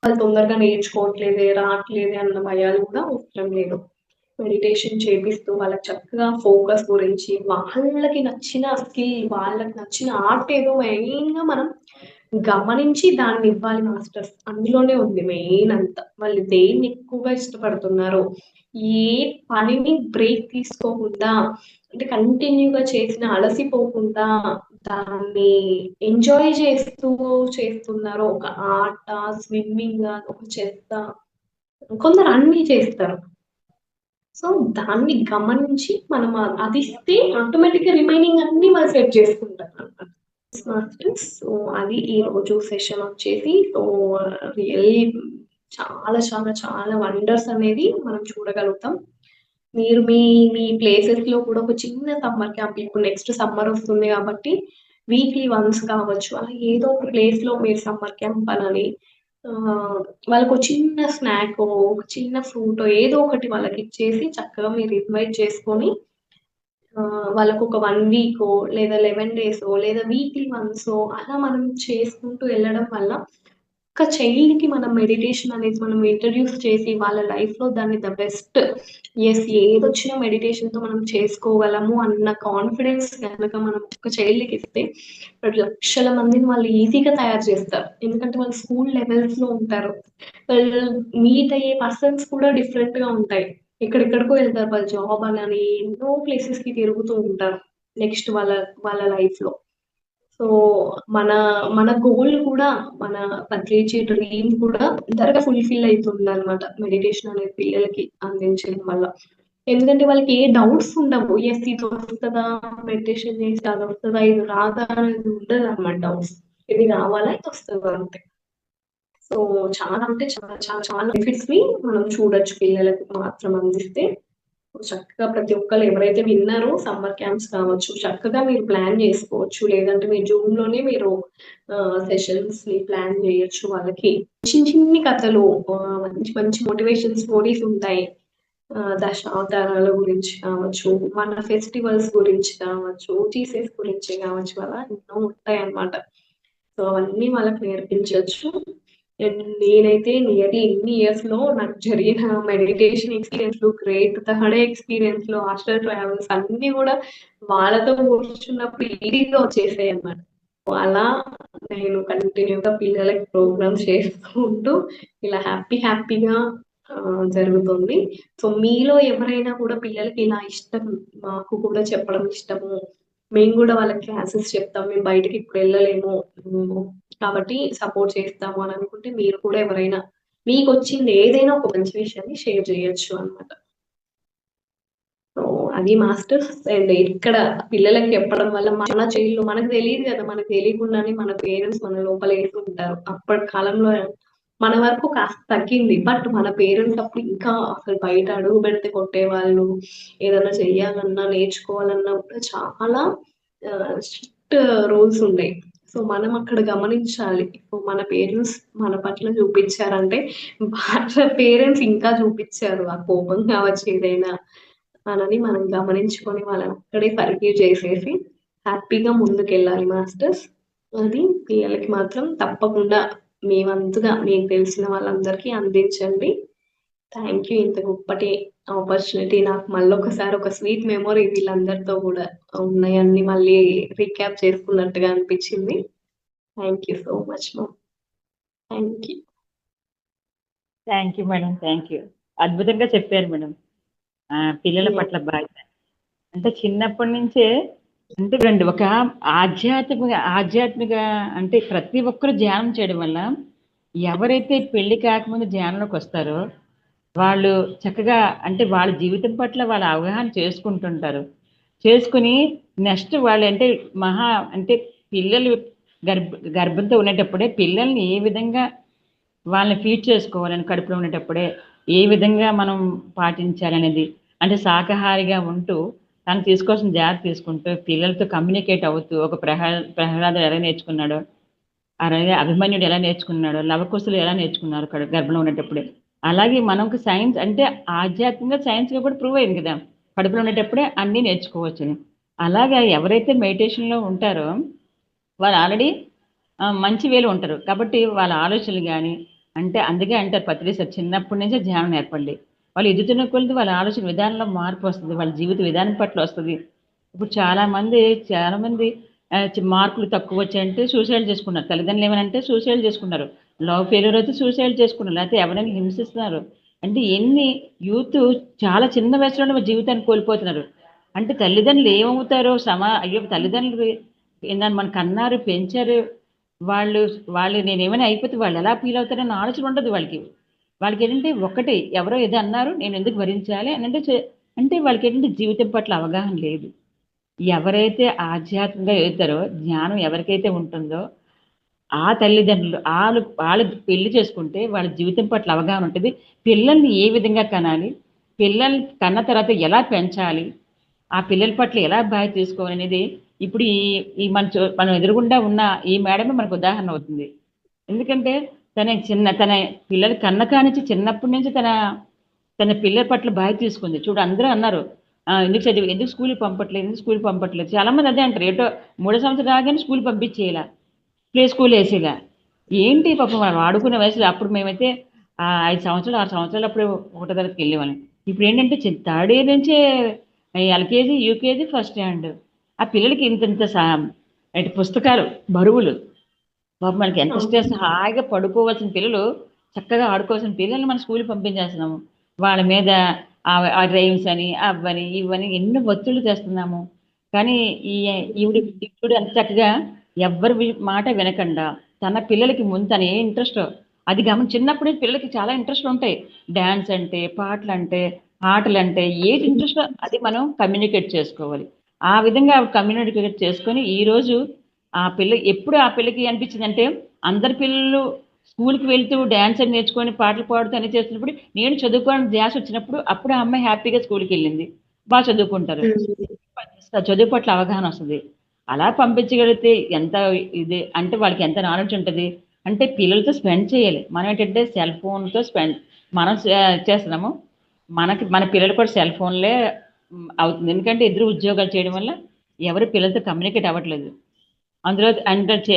వాళ్ళు తొందరగా నేర్చుకోవట్లేదే, రావట్లేదే అన్న భయాలు కూడా అవసరం లేదు. మెడిటేషన్ చేపిస్తూ వాళ్ళకి చక్కగా ఫోకస్ గురించి, వాళ్ళకి నచ్చిన స్కిల్, వాళ్ళకి నచ్చిన ఆర్ట్ ఏదో మెయిన్‌గా మనం గమనించి దాన్నివ్వాలి మాస్టర్స్. అందులోనే ఉంది మెయిన్ అంతా. వాళ్ళు దేన్ని ఎక్కువగా ఇష్టపడుతున్నారో, ఏ పనిని బ్రేక్ తీసుకోకుండా అంటే కంటిన్యూ‌గా చేసినా అలసిపోకుండా దాన్ని ఎంజాయ్ చేస్తూ చేస్తున్నారో ఒక ఆర్టా, స్విమ్మింగా, ఒక చెస్సా కొందరు అన్నీ చేస్తారు. సో, దాన్ని గమనించి మనం అదిస్తే ఆటోమేటిక్‌గా రిమైనింగ్ అన్నీ వాళ్ళు సెట్ చేసుకుంటారనమాట. మాస్టర్స్. సో, అది ఈరోజు సెషన్ వచ్చేసి సో, రియల్లీ చాలా చాలా చాలా వండర్స్ అనేది మనం చూడగలుగుతాం. మీరు మీ మీ ప్లేసెస్‌లో కూడా ఒక చిన్న సమ్మర్ క్యాంప్ ఇప్పుడు నెక్స్ట్ సమ్మర్ వస్తుంది కాబట్టి వీక్లీ వన్స్ కావచ్చు. అలా ఏదో ఒక ప్లేస్‌లో మీరు సమ్మర్ క్యాంప్ అనని వాళ్ళకో చిన్న స్నాకో, ఒక చిన్న ఫ్రూటో ఏదో ఒకటి వాళ్ళకిచ్చేసి చక్కగా మీరు ఇన్వైట్ చేసుకొని వాళ్ళకొక 1 వీకో లేదా 11 డేసో లేదా వీక్లీ వన్సో అలా మనం చేసుకుంటూ వెళ్ళడం వల్ల ఒక చైల్డ్‌కి మనం మెడిటేషన్ అనేది మనం ఇంట్రొడ్యూస్ చేసి వాళ్ళ లైఫ్‌లో దాన్ని ద బెస్ట్ యెస్ ఏదొచ్చినా మెడిటేషన్‌తో మనం చేసుకోగలము అన్న కాన్ఫిడెన్స్ గనక మనం ఒక చైల్డ్‌కిస్తే లక్షల మందిని వాళ్ళు ఈజీగా తయారు చేస్తారు. ఎందుకంటే వాళ్ళు స్కూల్ లెవెల్స్‌లో ఉంటారు. వాళ్ళు మీట్ అయ్యే పర్సన్స్ కూడా డిఫరెంట్‌గా ఉంటాయి. ఎక్కడెక్కడికో వెళ్తారు. వాళ్ళు జాబ్ అనని ఎన్నో ప్లేసెస్‌కి తిరుగుతూ ఉంటారు. నెక్స్ట్ వాళ్ళ వాళ్ళ లైఫ్‌లో. సో, మన మన గోల్ కూడా మన పనిచేసే డ్రీమ్ కూడా తొందరగా ఫుల్‌ఫిల్ అయితుందనమాట. మెడిటేషన్ అనేది పిల్లలకి అందించడం వల్ల. ఎందుకంటే వాళ్ళకి ఏ డౌట్స్ ఉండవు. యెస్ ఇది వస్తదా? మెడిటేషన్ చేస్తే అదొస్తదా? ఇది రాదా? అనేది ఉండదనమాట డౌట్స్. ఇది రావాలా? ఇది వస్తదా? అంతే. సో, చాలా అంటే చాలా చాలా చాలా బెనిఫిట్స్‌ని మనం చూడొచ్చు పిల్లలకి మాత్రం అందిస్తే. చక్కగా ప్రతి ఒక్కళ్ళు ఎవరైతే విన్నారో సమ్మర్ క్యాంప్స్ కావచ్చు, చక్కగా మీరు ప్లాన్ జేసుకోవచ్చు. లేదంటే మీ జూమ్‌లోనే మీరు సెషన్స్‌ని ప్లాన్ జేయొచ్చు వాళ్ళకి. చిన్ని కథలు మంచి మంచి మోటివేషన్ స్టోరీస్ ఉంటాయి. దశావతారాల గురించి కావచ్చు, మన ఫెస్టివల్స్ గురించి కావచ్చు, జీసస్ గురించి కావచ్చు అలా ఎన్నో ఉంటాయన్నమాట. సో, అవన్నీ వాళ్ళకి నేర్పించొచ్చు. అండ్ నేనైతే నియర్లీ ఇన్ని ఇయర్స్‌లో నాకు జరిగిన మెడిటేషన్ ఎక్స్‌పీరియన్స్‌లు, గ్రేట్ థర్డ్ ఎక్స్‌పీరియన్స్‌లు, హాస్టల్ ట్రావెల్స్ అన్నీ గూడా వాళ్ళతో కూర్చున్నప్పుడు ఈజీగా వచ్చేసాయన్నమాట. అలా నేను కంటిన్యూ‌గా పిల్లలకి ప్రోగ్రామ్స్ చేస్తూ ఉంటూ ఇలా హ్యాపీగా జరుగుతుంది. సో, మీలో ఎవరైనా కూడా పిల్లలకి ఇలా ఇష్టం, మాకు కూడా చెప్పడం ఇష్టము. మేము గూడా వాళ్ళకి క్లాసెస్ చెప్తాం. మేము బయటికి ఇప్పుడు ఎళ్ళలేము. కాబట్టి సపోర్ట్ చేస్తాము అని అనుకుంటే మీరు కూడా ఎవరైనా మీకొచ్చింది ఏదైనా ఒక మంచి విషయాన్ని షేర్ చేయొచ్చు అన్నమాట. అది మాస్టర్స్. అండ్ ఇక్కడ పిల్లలకి చెప్పడం వల్ల మన చేయిలో మనకు తెలియదు కదా, మనకు తెలియకుండానే మన పేరెంట్స్ మన లోపల వేసుకుంటారు. అప్పటి కాలంలో మన వరకు కాస్త తగ్గింది, బట్ మన పేరెంట్స్ అప్పుడు ఇంకా అసలు బయట అడుగు పెడితే కొట్టేవాళ్ళు. ఏదైనా చెయ్యాలన్నా నేర్చుకోవాలన్నా కూడా చాలా స్ట్రిక్ట్ రూల్స్ ఉండేవి. సో మనం అక్కడ గమనించాలి. ఇప్పుడు మన పేరెంట్స్ మన పట్ల చూపించారంటే వాళ్ళ పేరెంట్స్ ఇంకా చూపించారు, ఆ కోపం కావచ్చు ఏదైనా అనని మనం గమనించుకొని వాళ్ళని అక్కడే ఫర్గివ్ చేసేసి హ్యాపీగా ముందుకెళ్ళాలి మాస్టర్స్. అది పిల్లలకి మాత్రం తప్పకుండా మీ వంతుగా మీకు తెలిసిన వాళ్ళందరికీ అందించండి. Thank you. ఇంత గొప్పటి ఆపర్చునిటీ నాకు మళ్ళొకసారి ఒక స్వీట్ మెమొరీ వీళ్ళందరితో కూడా ఉన్నాయన్నీ మళ్ళీ రీక్యాప్ చేసుకున్నట్టుగా అనిపించింది. Thank you so much ma'am. Thank you.
Thank you madam, thank you. అద్భుతంగా చెప్పారు మేడం. పిల్లల పట్ల బాధ్యత అంటే చిన్నప్పటి నుంచే అంటే రండి ఒక ఆధ్యాత్మిక అంటే ప్రతి ఒక్కరు ధ్యానం చేయడం వల్ల ఎవరైతే పెళ్లి కాకముందు ధ్యానంలోకి వస్తారో వాళ్ళు చక్కగా అంటే వాళ్ళ జీవితం పట్ల వాళ్ళ అవగాహన చేసుకుంటుంటారు. చేసుకుని నెక్స్ట్ వాళ్ళు అంటే అంటే పిల్లలు గర్భంతో ఉండేటప్పుడే పిల్లల్ని ఏ విధంగా వాళ్ళని ఫీడ్ చేసుకోవాలని కడుపులో ఉండేటప్పుడే ఏ విధంగా మనం పాటించాలనేది అంటే శాకాహారిగా ఉంటూ తను తీసుకోవాల్సిన జాగ్రత్త తీసుకుంటూ పిల్లలతో కమ్యూనికేట్ అవుతూ ఒక ప్రహ్లాదుడు ఎలా నేర్చుకున్నాడో అలాగే అభిమన్యుడు ఎలా నేర్చుకున్నాడో లవకుశులు ఎలా నేర్చుకున్నారు గర్భంలో ఉండేటప్పుడే అలాగే మనకు సైన్స్ అంటే ఆధ్యాత్మికంగా సైన్స్గా కూడా ప్రూవ్ అయింది కదా కడుపులో ఉండేటప్పుడే అన్నీ నేర్చుకోవచ్చు. అలాగే ఎవరైతే మెడిటేషన్లో ఉంటారో వాళ్ళు ఆల్రెడీ మంచి వేలు ఉంటారు కాబట్టి వాళ్ళ ఆలోచనలు కానీ అంటే అందుకే అంటారు పత్రిసార్ చిన్నప్పటి నుంచే ధ్యానం నేర్పండి. వాళ్ళు ఎదుగుతున్న కొలది వాళ్ళ ఆలోచన విధానంలో మార్పు వస్తుంది, వాళ్ళ జీవిత విధానం పట్ల వస్తుంది. ఇప్పుడు చాలా మంది మార్కులు తక్కువ వచ్చాయంటే సూసైడ్ చేసుకున్నారు, తల్లిదండ్రులు ఏమనంటే సూసైడ్ చేసుకున్నారు, లవ్ ఫెయిల్యూర్ అయితే సూసైడ్ చేసుకున్నారు, లేకపోతే ఎవరైనా హింసిస్తున్నారు. అంటే ఎన్ని యూత్ చాలా చిన్న వయసులోనే జీవితాన్ని కోల్పోతున్నారు. అంటే తల్లిదండ్రులు ఏమవుతారో అయ్యో తల్లిదండ్రులు మన కన్నారు పెంచారు, వాళ్ళు వాళ్ళు నేనేమైనా అయిపోతే వాళ్ళు ఎలా ఫీల్ అవుతారన్న ఆలోచన ఉండదు వాళ్ళకి. వాళ్ళకి ఏంటంటే ఒకటి ఎవరో ఏదో అన్నారు నేను ఎందుకు భరించాలి అని అంటే వాళ్ళకి ఏంటంటే జీవితం పట్ల అవగాహన లేదు. ఎవరైతే ఆధ్యాత్మికంగా ఎదుగుతారో జ్ఞానం ఎవరికైతే ఉంటుందో ఆ తల్లిదండ్రులు వాళ్ళు పెళ్లి చేసుకుంటే వాళ్ళ జీవితం పట్ల అవగాహన ఉంటుంది. పిల్లల్ని ఏ విధంగా కనాలి, పిల్లల్ని కన్న తర్వాత ఎలా పెంచాలి, ఆ పిల్లల పట్ల ఎలా బాధ్యత తీసుకోవాలనేది ఇప్పుడు ఈ మనం ఎదురుగుండా ఉన్న ఈ మేడమే మనకు ఉదాహరణ అవుతుంది. ఎందుకంటే తన పిల్లల కన్న కానించి చిన్నప్పటి నుంచి తన పిల్లల పట్ల బాధ్యత తీసుకుంది. చూడు అందరూ అన్నారు ఎందుకు స్కూల్కి పంపట్లేదు చాలా మంది అదే అంటారు. ఏటో 3వ సంవత్సరం రాగానే స్కూల్ పంపించేయాల, ప్లే స్కూల్ వేసేలా. ఏంటి పాపం వాళ్ళు ఆడుకునే వయసులో అప్పుడు మేమైతే 5 సంవత్సరాలు 6 సంవత్సరాలు అప్పుడు 1వ తరగతికి వెళ్ళేవాళ్ళం. ఇప్పుడు ఏంటంటే థర్డ్ ఇయర్ నుంచే ఎల్కేజీ యూకేజీ ఫస్ట్ స్టాండర్డ్. ఆ పిల్లలకి ఇంత పుస్తకాలు బరువులు పాపం మనకి ఎంత స్ట్రెస్. హాయిగా పడుకోవాల్సిన పిల్లలు చక్కగా ఆడుకోవాల్సిన పిల్లల్ని మనం స్కూల్కి పంపించేస్తున్నాము. వాళ్ళ మీద ఆ డ్రైవ్స్ అని అవని ఇవని ఎన్నో ఒత్తిళ్ళు తెస్తున్నాము. కానీ ఇప్పుడు అంత చక్కగా ఎవ్వరి మాట వినకుండా తన పిల్లలకి ముందు తన ఏ ఇంట్రెస్ట్ అది చిన్నప్పుడే పిల్లలకి చాలా ఇంట్రెస్ట్ ఉంటాయి. డ్యాన్స్ అంటే, పాటలు అంటే, ఆటలు అంటే ఏది ఇంట్రెస్ట్ అది మనం కమ్యూనికేట్ చేసుకోవాలి. ఆ విధంగా కమ్యూనికేట్ చేసుకొని ఈరోజు ఎప్పుడు ఆ పిల్లకి అనిపించిందంటే అందరి పిల్లలు స్కూల్కి వెళ్తూ డ్యాన్స్ అని నేర్చుకొని పాటలు పాడుతూ అని చేస్తున్నప్పుడు నేను చదువుకోవడానికి ధ్యాస వచ్చినప్పుడు అప్పుడు ఆ అమ్మాయి హ్యాపీగా స్కూల్కి వెళ్ళింది, బాగా చదువుకుంటారు, చదువు పట్ల అవగాహన వస్తుంది. అలా పంపించగలిగితే ఎంత ఇది అంటే వాళ్ళకి ఎంత నాలెడ్జ్ ఉంటుంది అంటే పిల్లలతో స్పెండ్ చేయాలి. మనం ఏంటంటే సెల్ ఫోన్తో మనం చేస్తున్నాము, మన పిల్లలు కూడా సెల్ ఫోన్లే అవుతుంది. ఎందుకంటే ఇద్దరు ఉద్యోగాలు చేయడం వల్ల ఎవరు పిల్లలతో కమ్యూనికేట్ అవ్వట్లేదు. అందులో అంటే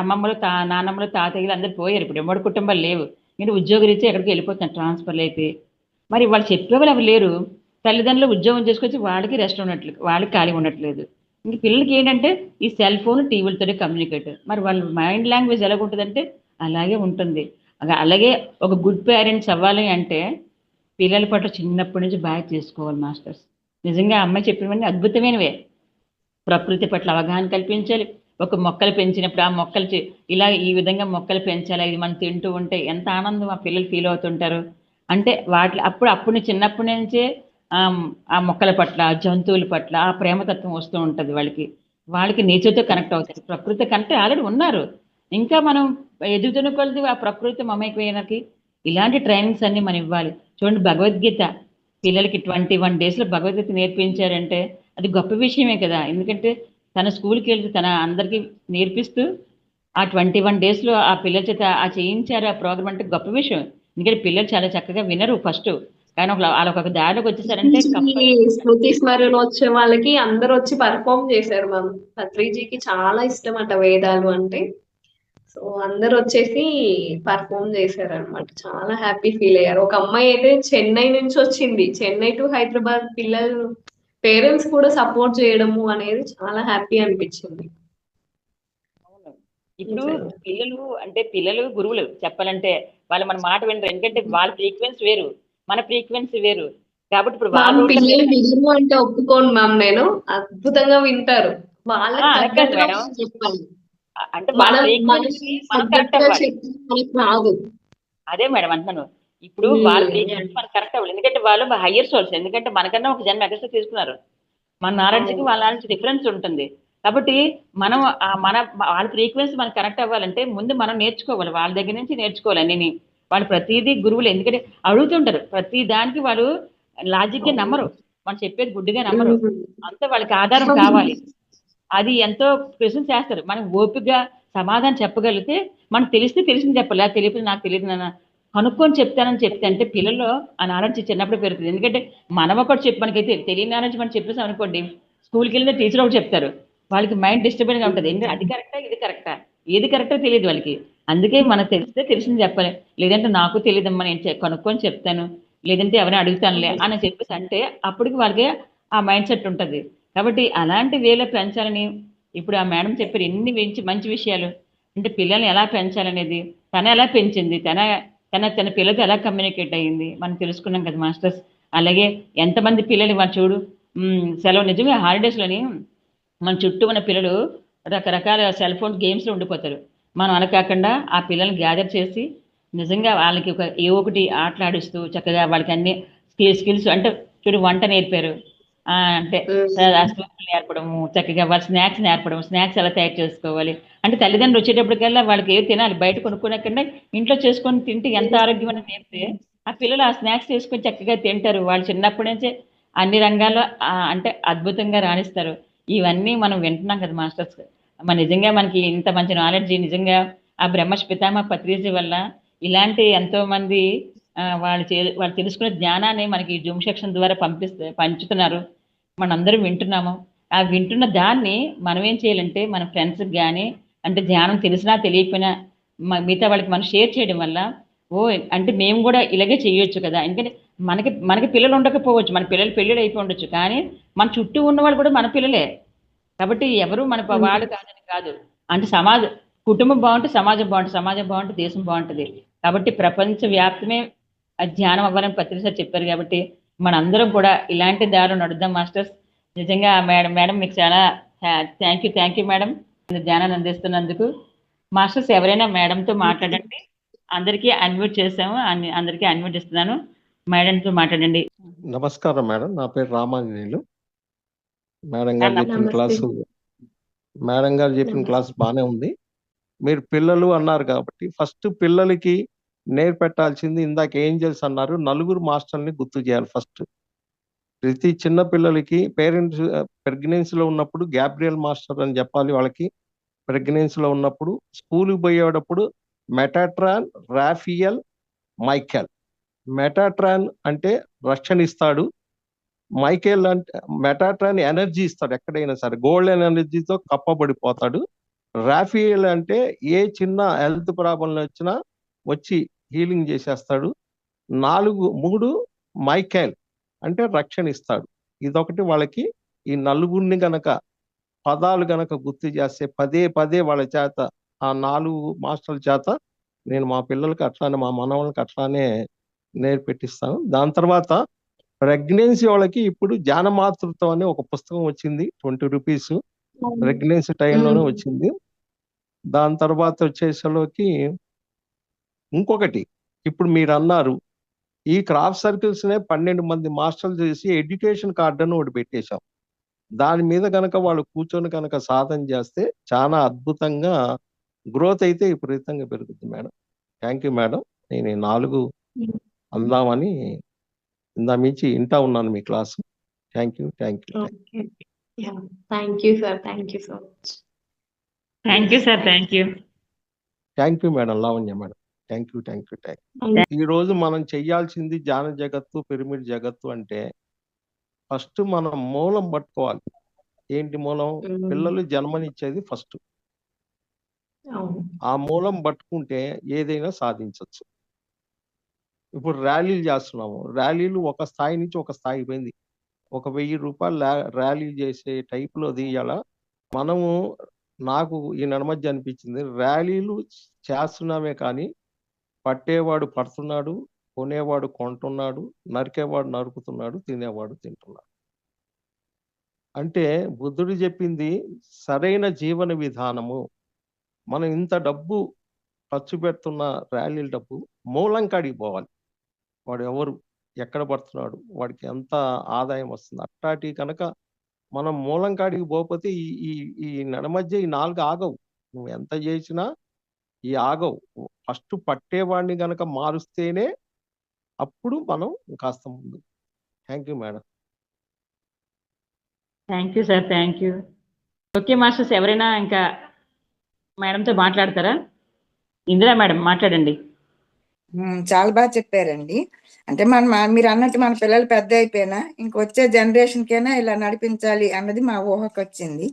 అమ్మమ్మలు నాన్నమ్మలు తాతయ్యలు అందరు పోయారు, ఇప్పుడు ఉమ్మడి కుటుంబాలు లేవు. నేను ఉద్యోగరీత్యా ఎక్కడికి వెళ్ళిపోతున్నాను, ట్రాన్స్ఫర్లు అయితే. మరి వాళ్ళు చెప్పేవాళ్ళు అవి లేరు. తల్లిదండ్రులు ఉద్యోగం చేసుకొచ్చి వాళ్ళకి రెస్ట్ ఉన్నట్లు వాళ్ళకి ఖాళీ ఉండట్లేదు. ఇంక పిల్లలకి ఏంటంటే ఈ సెల్ ఫోన్ టీవీలతోనే కమ్యూనికేట్. మరి వాళ్ళ మైండ్ లాంగ్వేజ్ ఎలా ఉంటుందంటే అలాగే ఉంటుంది. అలాగే ఒక గుడ్ పేరెంట్స్ అవ్వాలి అంటే పిల్లల పట్ల చిన్నప్పటి నుంచి బాగా చేసుకోవాలి మాస్టర్స్. నిజంగా అమ్మాయి చెప్పినవన్నీ అద్భుతమైనవే. ప్రకృతి పట్ల అవగాహన కల్పించాలి. ఒక మొక్కలు పెంచినప్పుడు ఆ మొక్కలు ఇలా ఈ విధంగా మొక్కలు పెంచాలి, ఇది మనం తింటూ ఉంటే ఎంత ఆనందం ఆ పిల్లలు ఫీల్ అవుతుంటారు. అంటే అప్పుడు చిన్నప్పటి నుంచే ఆ ఆ మొక్కల పట్ల, జంతువుల పట్ల ఆ ప్రేమతత్వం వస్తూ ఉంటది వాళ్ళకి. వాళ్ళకి నేచర్‌తో కనెక్ట్ అవుతారు. ప్రకృతి కంటే ఆల్రెడీ ఉన్నారు. ఇంకా మనం ఎదుగుతున్న కొలది ఆ ప్రకృతి మమేకమయ్యడానికి ఇలాంటి ట్రైనింగ్స్ అన్నీ మనం ఇవ్వాలి. చూడండి భగవద్గీత పిల్లలకి 21 డేస్‌లో భగవద్గీత నేర్పించారంటే అది గొప్ప విషయమే కదా! ఎందుకంటే తన స్కూల్‌కెళ్తే తన అందరికి నేర్పిస్తూ ఆ 21 డేస్‌లో ఆ పిల్లల చేత చేయించారు ఆ ప్రోగ్రామ్ అంటే గొప్ప విషయం. ఎందుకంటే పిల్లలు చాలా చక్కగా వినరు ఫస్టు. కానీ ఆళ్ళొక దారిలోకి వచ్చేసారంటే
పత్రిజీకి స్మృతి స్మరణోత్సవాలకి అందరూ వచ్చి పెర్ఫార్మ్ చేశారు మ్యామ్. పత్రిజీకి చాలా ఇష్టమట వేదాలు అంటే. సో అందరూ వచ్చేసి పెర్ఫార్మ్ చేశారనమాట. చాలా హ్యాపీ ఫీల్ అయ్యారు. ఒక అమ్మాయి అయితే చెన్నై నుంచి వచ్చింది. చెన్నై టు హైదరాబాద్ పిల్లలు పేరెంట్స్ కూడా సపోర్ట్ చేయడము అనేది చాలా హ్యాపీ అనిపించింది.
అవును. ఇప్పుడు
నిజంగా.
పిల్లలు గురువులు చెప్పాలంటే. వాళ్ళు మన మాట వినరు. ఎందుకంటే వాళ్ళ ఫ్రీక్వెన్సీ వేరు. మన ఫ్రీక్వెన్సీ వేరు. కాబట్టి ఇప్పుడు వాళ్ళ
మ్యామ్
రూట్‌లో
పిల్లలు
మీరు
వినరు అంటే ఒప్పుకోను మ్యామ్ నేను. అద్భుతంగా వింటారు. వాళ్ళకి
అలా కాదు
తగ్గట్టుగా
మేడం.
మనం చెప్పాలి.
అంటే వాళ్ళ
మనం
ఫ్రీక్వెన్సీకి మనం కరెక్ట్
తగ్గట్టుగా
అవ్వాలి.
చెప్తే మనకు రాదు.
అదే మేడం అంటున్నాను. ఇప్పుడు వాళ్ళ ఫ్రీక్వెన్సీ మనకు కరెక్ట్ అవ్వాలి. ఎందుకంటే వాళ్ళు హయ్యర్ సోర్స్. ఎందుకంటే మనకన్నా ఒక జన్మ ఎక్స్‌ట్రా తీసుకున్నారు. మన నాలెడ్జ్‌కి
అవును.
వాళ్ళ నాలెడ్జ్‌కి డిఫరెన్స్ ఉంటుంది. కాబట్టి మనం వాళ్ళ ఫ్రీక్వెన్సీ మనకు కనెక్ట్ అవ్వాలంటే ముందు మనం నేర్చుకోవాలి. వాళ్ళ దగ్గర నుంచి నేర్చుకోవాలి అన్నీని. వాళ్ళు ప్రతీదీ గురువులు. ఎందుకంటే అడుగుతుంటారు. ప్రతి దానికి వాళ్ళు లాజిక్‌గా నమ్మరు. మనం చెప్పేది గుడ్డిగా నమ్మరు. అంతా వాళ్ళకి ఆధారం కావాలి. అది ఎంతో క్వెషన్స్ చేస్తారు. మనం ఓపికగా సమాధానం చెప్పగలిగితే మనకు తెలిస్తే తెలిసింది చెప్పాలి. అది తెలియకపోతే నాకు తెలీదు నాన్న. కనుక్కొని చెప్తానని చెప్తే అంటే పిల్లల్లో ఆ నాలెడ్జ్ చిన్నప్పుడే పెరుగుతుంది. ఎందుకంటే మనం ఒకటి చెప్పి మనకైతే తెలియని నాలెడ్జ్ మనం చెప్పేసాం అనుకోండి. స్కూల్‌కెళ్ళిన టీచర్ ఒకటి చెప్తారు. వాళ్ళకి మైండ్ డిస్టర్బెన్స్‌గా ఉంటది. ఏంటి అది కరెక్టా? ఇది కరెక్టా? ఏది కరెక్టో తెలీదు వాళ్ళకి. అందుకే మనకు తెలిస్తే తెలిసింది చెప్పాలి. లేదంటే నాకు తెలీదమ్మా నేను కనుక్కొని చెప్తాను. లేదంటే ఎవరైనా అడుగుతానులే అని చెప్పేసి అంటే అప్పటికి వాళ్ళకి ఆ మైండ్ సెట్ ఉంటది. కాబట్టి అలాంటి వేలో పెంచాలని ఇప్పుడు ఆ మేడం చెప్పారు ఎన్ని మంచి విషయాలు. అంటే పిల్లల్ని ఎలా పెంచాలనేది తను ఎలా పెంచింది, తన పిల్లలతో ఎలా కమ్యూనికేట్ అయ్యింది మనం తెలుసుకున్నాం కదా మాస్టర్స్. అలాగే ఎంతమంది పిల్లలు ఇవాళ చూడు సెలవు నిజంగా హాలిడేస్‌లోని మన చుట్టూ ఉన్న పిల్లలు రకరకాల సెల్ ఫోన్ గేమ్స్‌లో ఉండిపోతారు. మనం అలా కాకుండా ఆ పిల్లల్ని గ్యాదర్ చేసి నిజంగా వాళ్ళకి ఏవో ఒకటి ఆటలాడిస్తూ చక్కగా వాళ్ళకి అన్ని స్కిల్స్ అంటే చూడు వంట నేర్పారు. అంటే సూపులు నేర్పడము, చక్కగా వాళ్ళు స్నాక్స్ నేర్పడం, స్నాక్స్ ఎలా తయారు చేసుకోవాలి. అంటే తల్లిదండ్రులు వచ్చేటప్పటికల్లా వాళ్ళకి ఏవి తినాలి బయట కొనుక్కోనకుండా ఇంట్లో చేసుకొని తింటే ఎంత ఆరోగ్యం అనేది నేర్పితే ఆ పిల్లలు ఆ స్నాక్స్ చేసుకొని చక్కగా తింటారు. వాళ్ళు చిన్నప్పటి నుంచే అన్ని రంగాల్లో అంటే అద్భుతంగా రాణిస్తారు. ఇవన్నీ మనం వింటున్నాం కదా మాస్టర్స్. నిజంగా మనకి ఇంత మంచి నాలెడ్జ్ నిజంగా ఆ బ్రహ్మర్షి పితామహ పత్రిజీ వల్ల ఇలాంటి ఎంతో మంది వాళ్ళు తెలుసుకున్న జ్ఞానాన్ని మనకి జూమ్ సెక్షన్ ద్వారా పంచుతున్నారు. మనందరం వింటున్నాము. ఆ వింటున్న దాన్ని మనం ఏం చేయాలంటే మన ఫ్రెండ్స్‌కి గాని అంటే ధ్యానం తెలిసినా తెలియకపోయినా మిగతా వాళ్ళకి మనం షేర్ చేయడం వల్ల ఓహ్! అంటే మేము గూడా ఇలాగే చేయొచ్చు కదా! ఎందుకంటే మనకి పిల్లలు ఉండకపోవచ్చు. మన పిల్లలు పెళ్ళిళ్ళు అయిపోయి ఉండొచ్చు. కానీ మన చుట్టూ ఉన్నవాళ్ళు కూడా మన పిల్లలే. కాబట్టి ఎవరు మన వాళ్ళు కాదని కాదు. అంటే కుటుంబం బావుంటే సమాజం బావుంటది. సమాజం బావుంటే దేశం బావుంటది. కాబట్టి ప్రపంచ వ్యాప్తమే ధ్యానం అవ్వాలని పత్రి సార్ చెప్పారు కాబట్టి మనందరం కూడా ఇలాంటి దారిలో నడుద్దాం మాస్టర్స్. నిజంగా మేడం మీకు చాలా థ్యాంక్ యూ మేడం. ధ్యానాన్ని అందిస్తున్నందుకు. మాస్టర్స్ ఎవరైనా మేడంతో మాట్లాడండి. అందరికీ అన్మ్యూట్ చేసాము. అందరికీ అన్మ్యూట్ ఇస్తున్నాను. మేడంతో మాట్లాడండి.
నమస్కారం మేడం. నా పేరు రామాంజనేయులు. మేడం గారు చెప్పిన
నమస్తే.
క్లాసు బానే ఉంది. మీరు పిల్లలు అన్నారు కాబట్టి ఫస్ట్ పిల్లలకి నేర్పెట్టాల్సింది ఇందాక ఏంజెల్స్ అన్నారు. నలుగురు మాస్టర్‌లని గుర్తు చేయాలి ఫస్ట్. ప్రతి చిన్న పిల్లలకి పేరెంట్స్ ప్రెగ్నెన్సీలో ఉన్నప్పుడు గ్యాబ్రియల్ మాస్టర్ అని చెప్పాలి వాళ్ళకి. ప్రెగ్నెన్సీలో ఉన్నప్పుడు స్కూల్‌కి పోయేటప్పుడు మెటాట్రాన్, రాఫియల్, మైకెల్. మెటాట్రాన్ అంటే రక్షణ ఇస్తాడు. మైకేల్ అంటే మెటాట్రాన్ ఎనర్జీ ఇస్తాడు ఎక్కడైనా సరే. గోల్డెన్ ఎనర్జీతో కప్పబడిపోతాడు. రాఫియల్ అంటే ఏ చిన్న హెల్త్ ప్రాబ్లం వచ్చినా వచ్చి హీలింగ్ చేసేస్తాడు. 3 మైకేల్ అంటే రక్షణ ఇస్తాడు. ఇదొకటి వాళ్ళకి ఈ నలుగురిని గనక పదాలు గనక గుర్తు చేస్తే పదే పదే వాళ్ళ చేత ఆ 4 మాస్టర్ల చేత నేను మా పిల్లలకి అట్లానే మా మనవళ్ళకి అట్లానే నేర్పెట్టిస్తాను. దాని తర్వాత ప్రెగ్నెన్సీ వాళ్ళకి ఇప్పుడు జ్ఞానమాతృత్వం అనే ఒక పుస్తకం వచ్చింది. ₹20 ప్రెగ్నెన్సీ టైంలోనే వచ్చింది. దాని తర్వాత వచ్చేసరికి ఇంకొకటి ఇప్పుడు మీరు అన్నారు ఈ క్రాఫ్ట్ సర్కిల్స్ నే 12 మంది మాస్టర్లు చేసి ఎడ్యుకేషన్ కార్డ్ అని ఒకటి పెట్టేశాం. దాని మీద గనక వాళ్ళు కూర్చొని కనుక సాధన చేస్తే చాలా అద్భుతంగా గ్రోత్ అయితే విపరీతంగా పెరుగుతుంది మేడం. Thank you madam. నేను ఈ 4 అందామని ఇందామించి వింటా ఉన్నాను మీ class. Thank you.
Okay. Yeah! Thank you sir. Thank you so much.
Thank you sir. Thank you.
Thank you madam. Lavanya madam. Thank you. ఈ రోజు మనం చెయ్యాల్సింది ధ్యాన జగత్తు, పిరమిడ్ జగత్తు అంటే ఫస్ట్ మనం మూలం పట్టుకోవాలి. ఏంటి మూలం? పిల్లలు జన్మనిచ్చేది ఫస్ట్.
అవును.
ఆ మూలం పట్టుకుంటే ఏదైనా సాధించవచ్చు. ఇప్పుడు ర్యాలీలు చేస్తున్నాము. ర్యాలీలు ఒక స్థాయి నుంచి ఒక స్థాయికి పోయింది. ఒక ₹1000 ర్యాలీలు చేసే టైప్‌లోది ఇయాల మనము నాకు ఈ నడమధ్య అనిపించింది. ర్యాలీలు చేస్తున్నామే కానీ పట్టేవాడు పడుతున్నాడు, కొనేవాడు కొంటున్నాడు, నరికేవాడు నరుకుతున్నాడు, తినేవాడు తింటున్నాడు. అంటే బుద్ధుడు చెప్పింది సరైన జీవన విధానము. మనం ఇంత డబ్బు ఖర్చు పెడుతున్న ర్యాలీల డబ్బు మూలం కాడికి పోవాలి. వాడు ఎవరు? ఎక్కడ పడుతున్నాడు? వాడికి ఎంత ఆదాయం వస్తుంది? అట్టాటి కనుక మనం మూలం కాడికి పోకపోతే ఈ ఈ ఈ నడమధ్య ఈ 4 ఆగవు. నువ్వు ఎంత చేసినా ఈ ఆగవు. ఫస్ట్ పట్టేవాడిని గనక మారుస్తేనే అప్పుడు మనం కాస్త ముందు. Thank you madam.
Thank you sir. Thank you. Okay masters, ఎవరైనా ఇంకా మేడంతో మాట్లాడతారా? ఇందిరా మేడం మాట్లాడండి.
చాలా బాగా చెప్పారండి. అంటే మీరు అన్నట్టు మన పిల్లలు పెద్ద అయిపోయినా ఇంకొచ్చే జనరేషన్కైనా ఇలా నడిపించాలి అన్నది మా ఊహకు వచ్చింది.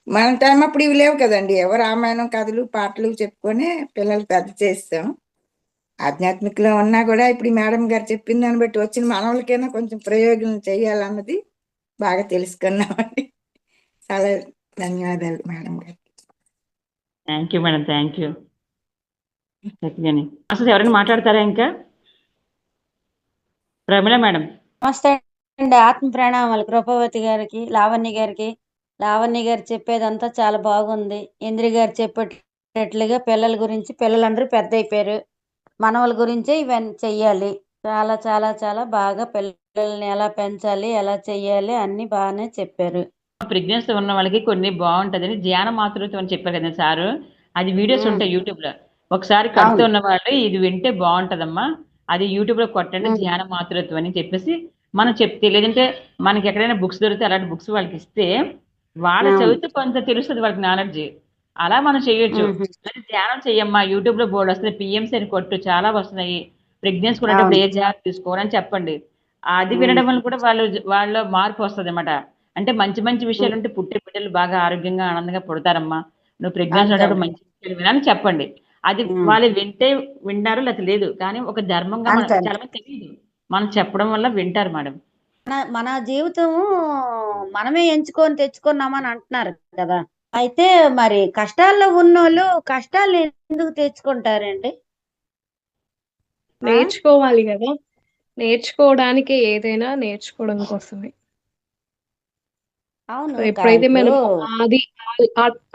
మన టైం అప్పుడు ఇవి లేవు కదండి. ఎవరు రామాయణం కథలు పాటలు చెప్పుకొని పిల్లలు పెద్ద చేస్తాం. ఆధ్యాత్మికలో ఉన్నా కూడా ఇప్పుడు ఈ మేడం గారు చెప్పిన దాన్ని బట్టి వచ్చిన మనవలకైనా కొంచెం ప్రయోగం చేయాలన్నది బాగా తెలుసుకున్నామండి. చాలా ధన్యవాదాలు మేడం గారు.
Thank you madam. Thank you. అసలు ఎవరైనా మాట్లాడతారా ఇంకా? ప్రమిళ మేడం.
నమస్తే అండి. ఆత్మ ప్రణామాలు కృపావతి గారికి, లావణ్య గారికి. లావణ్య గారు చెప్పేదంతా చాలా బాగుంది. ఇంద్రి గారు చెప్పేటట్లుగా పిల్లల గురించి, పిల్లలందరూ పెద్ద అయిపోయారు, మనవల గురించే ఇవన్నీ చెయ్యాలి. చాలా చాలా చాలా బాగా పిల్లల్ని ఎలా పెంచాలి, ఎలా చెయ్యాలి అన్ని బాగానే చెప్పారు.
ప్రెగ్నెన్సీ ఉన్న వాళ్ళకి కొన్ని బాగుంటదని ధ్యాన మాతృత్వం అని చెప్పారు కదా సారు. అది వీడియోస్ ఉంటాయి యూట్యూబ్ లో. ఒకసారి కడుతూ ఉన్న వాళ్ళు ఇది వింటే బాగుంటదమ్మా, అది యూట్యూబ్ లో కొట్టండి ధ్యాన మాతృత్వం అని చెప్పేసి మనం చెప్తే, లేదంటే మనకి ఎక్కడైనా బుక్స్ దొరికితే అలాంటి బుక్స్ వాళ్ళకి ఇస్తే వాళ్ళు చదివితే కొంత తెలుస్తుంది వాళ్ళకి నాలెడ్జ్. అలా మనం చేయొచ్చు. ధ్యానం చెయ్యమ్మా, యూట్యూబ్ లో బోర్డు వస్తుంది, పిఎంసీ అని కొట్టు, చాలా వస్తున్నాయి. ప్రెగ్నెన్సీ ఉన్నప్పుడు ఏ జాగ్రత్త తీసుకోవాలని చెప్పండి. అది వినడం వల్ల కూడా వాళ్ళ మార్పు వస్తుంది అన్నమాట. అంటే మంచి మంచి విషయాలు ఉంటే పుట్టే బిడ్డలు బాగా ఆరోగ్యంగా ఆనందంగా పుడతారమ్మా. నువ్వు ప్రెగ్నెన్సీ ఉన్నప్పుడు మంచి విషయాలు వినాలని చెప్పండి. అది వాళ్ళు వింటారు లేకపోతే లేదు, కానీ ఒక ధర్మంగా చాలా మంది తెలియదు, మనం చెప్పడం వల్ల వింటారు మేడం.
మన జీవితం మనమే ఎంచుకొని తెచ్చుకున్నామని అంటున్నారు కదా. అయితే మరి కష్టాల్లో ఉన్నోళ్ళు కష్టాలు ఎందుకు తెచ్చుకుంటారండి?
నేర్చుకోవాలి కదా. నేర్చుకోవడానికి ఏదైనా నేర్చుకోవడం కోసమే.
అవును.
ఎప్పుడైతే మనం అది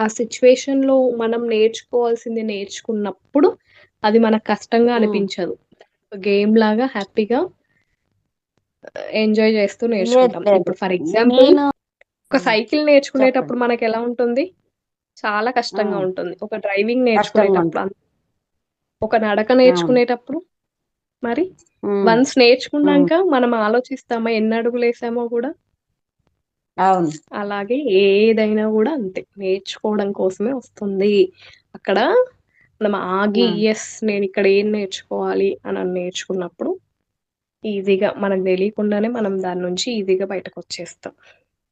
ఆ సిచ్యువేషన్ లో మనం నేర్చుకోవాల్సింది నేర్చుకున్నప్పుడు అది మనకు కష్టంగా అనిపించదు. గేమ్ లాగా హ్యాపీగా ఎంజాయ్ చేస్తూ నేర్చుకుంటాం. ఇప్పుడు ఫర్ ఎగ్జాంపుల్ ఒక సైకిల్ నేర్చుకునేటప్పుడు మనకి ఎలా ఉంటుంది? చాలా కష్టంగా ఉంటుంది. ఒక డ్రైవింగ్ నేర్చుకునేటప్పుడు, ఒక నడక నేర్చుకునేటప్పుడు, మరి వన్స్ నేర్చుకున్నాక మనం ఆలోచిస్తామా ఎన్ని అడుగులు వేసామో కూడా. అలాగే ఏదైనా కూడా అంతే, నేర్చుకోవడం కోసమే వస్తుంది. అక్కడ మనం ఆగి నేను ఇక్కడ ఏం నేర్చుకోవాలి అని నేర్చుకున్నప్పుడు ఈజీగా మనకు తెలియకుండానే మనం దాని నుంచి ఈజీగా బయటకు వచ్చేస్తాం.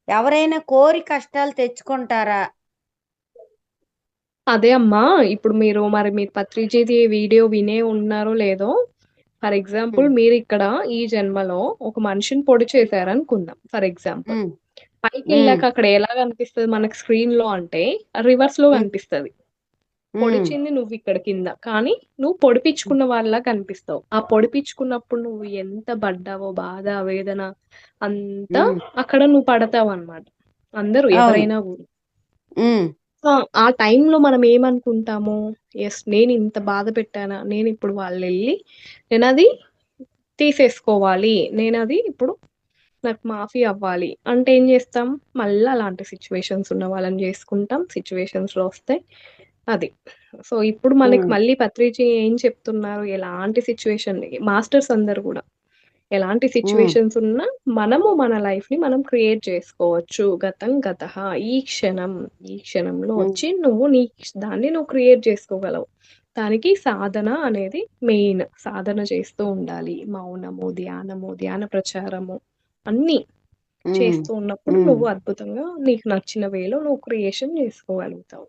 ఎవరైనా కోరి కష్టాలు తెచ్చుకుంటారా?
అదే అమ్మా, ఇప్పుడు మీరు పత్రిజీది వీడియో వినే ఉన్నారో లేదో. ఫర్ ఎగ్జాంపుల్ మీరు ఇక్కడ ఈ జన్మలో ఒక మనిషిని పొడి చేశారనుకుందాం. ఫర్ ఎగ్జాంపుల్ పైకి వెళ్ళాక అక్కడ ఎలా కనిపిస్తుంది మనకి స్క్రీన్ లో అంటే రివర్స్ లో కనిపిస్తుంది. పొడిచింది నువ్వు ఇక్కడ కింద, కానీ నువ్వు పొడిపించుకున్న వాళ్ళ కనిపిస్తావు. ఆ పొడిపించుకున్నప్పుడు నువ్వు ఎంత పడ్డావో, బాధ వేదన అంతా అక్కడ నువ్వు పడతావు అన్నమాట. అందరూ ఎవరైనా కూడా ఆ టైంలో మనం ఏమనుకుంటాము, ఎస్ నేను ఇంత బాధ పెట్టానా, నేను ఇప్పుడు వాళ్ళు వెళ్ళి నేను అది తీసేసుకోవాలి, నేను అది ఇప్పుడు నాకు మాఫీ అవ్వాలి అంటే ఏం చేస్తాం, మళ్ళీ అలాంటి సిచ్యువేషన్స్ ఉన్న వాళ్ళని చేసుకుంటాం, సిచ్యువేషన్స్లో వస్తాయి అది. సో ఇప్పుడు మనకి మళ్ళీ పత్రిజీ ఏం చెప్తున్నారు, ఎలాంటి సిచ్యువేషన్ మాస్టర్స్ అందరు కూడా ఎలాంటి సిచ్యువేషన్స్ ఉన్నా మనము మన లైఫ్ ని మనం క్రియేట్ చేసుకోవచ్చు. గతం గతః, ఈ క్షణంలో వచ్చి నువ్వు నీ దాన్ని నువ్వు క్రియేట్ చేసుకోగలవు. దానికి సాధన అనేది మెయిన్. సాధన చేస్తూ ఉండాలి, మౌనము, ధ్యాన ప్రచారము అన్ని చేస్తూ ఉన్నప్పుడు నువ్వు అద్భుతంగా నీకు నచ్చిన వేలో నువ్వు క్రియేషన్ చేసుకోగలుగుతావు.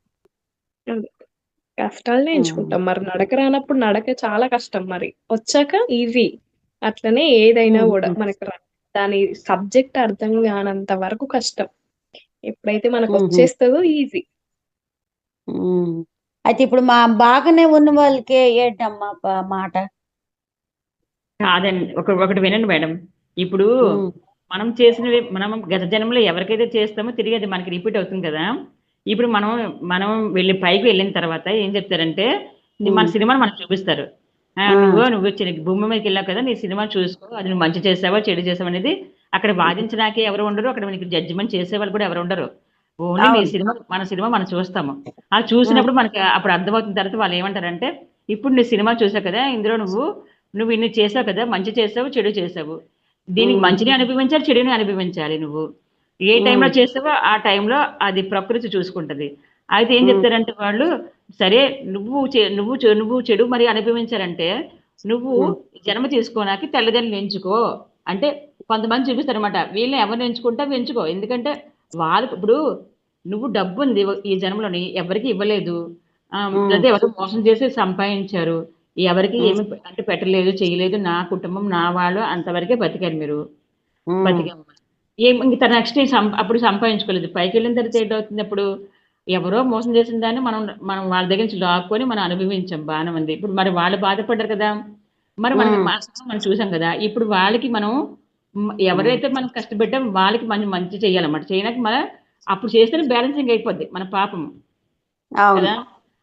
అది కష్టాలనే ఎంచుకుంటాం. మరి నడక రానప్పుడు నడక చాలా కష్టం, మరి వచ్చాక ఈజీ. అట్లనే ఏదైనా కూడా మనకు దాని సబ్జెక్ట్ అర్థం కానంత వరకు కష్టం, ఎప్పుడైతే మనకు వచ్చేస్తుందో ఈజీ.
అయితే ఇప్పుడు మా బాగానే ఉన్న వాళ్ళకి ఏంటమ్మా మాట?
కాదండి, ఒకటి వినండి మేడం. ఇప్పుడు మనం చేసినవి మనం గత జన్మలో ఎవరికైతే చేస్తామో తిరిగి అది మనకి రిపీట్ అవుతుంది కదా. ఇప్పుడు మనం పైకి వెళ్ళిన తర్వాత ఏం చెప్తారంటే మన సినిమాను మనకు చూపిస్తారు. నువ్వు భూమి మీదకి వెళ్ళావు కదా, నీ సినిమా చూసుకో, అది నువ్వు మంచి చేసావా చెడు చేసావా అనేది అక్కడ వాదించడానికి ఎవరు ఉండరు, అక్కడ మనకి జడ్జిమెంట్ చేసేవాళ్ళు కూడా ఎవరు ఉండరు. ఓన్లీ నీ సినిమా మన సినిమా మనం చూస్తాము. అది చూసినప్పుడు మనకి అప్పుడు అర్థమవుతున్న తర్వాత వాళ్ళు ఏమంటారంటే, ఇప్పుడు నీ సినిమా చూసావు కదా, ఇందులో నువ్వు ఇన్ని చేసావు కదా, మంచి చేసావు చెడు చేసావు, దీనికి మంచిని అనుభవించాలి చెడుని అనుభవించాలి. నువ్వు ఏ టైంలో చేసావో ఆ టైంలో అది ప్రకృతి చూసుకుంటది. అయితే ఏం చెప్తారంటే వాళ్ళు, సరే నువ్వు చెడు మరి అనుభవించాలంటే నువ్వు జన్మ తీసుకోనాకి తల్లిదండ్రులు ఎంచుకో అంటే కొంతమంది చూపిస్తారనమాట. వీళ్ళని ఎవరిని ఎంచుకో, ఎందుకంటే వాళ్ళకి ఇప్పుడు నువ్వు డబ్బు ఉంది ఈ జన్మలోని ఎవరికి ఇవ్వలేదు, అదే ఎవరు మోసం చేసి సంపాదించారు, ఎవరికి ఏమి అంటే పెట్టలేదు చేయలేదు, నా కుటుంబం నా వాళ్ళు అంతవరకే బతికారు మీరు, బతికాము. ఇంక నెక్స్ట్ అప్పుడు సంపాదించుకోలేదు. పైకి వెళ్ళిన తర్వాత ఏంటవుతుంది, అప్పుడు ఎవరో మోసం చేసిన దాన్ని మనం వాళ్ళ దగ్గర నుంచి లాక్కొని మనం అనుభవించాం, బాగానే ఉంది. ఇప్పుడు మరి వాళ్ళు బాధపడ్డారు కదా, మరి మనం చూసాం కదా, ఇప్పుడు వాళ్ళకి మనం ఎవరైతే మనం కష్టపెట్టాం వాళ్ళకి మనం మంచి చేయాలన్నమాట. చేయడానికి మన అప్పుడు చేస్తేనే బ్యాలెన్సింగ్ అయిపోద్ది మన పాపం కదా.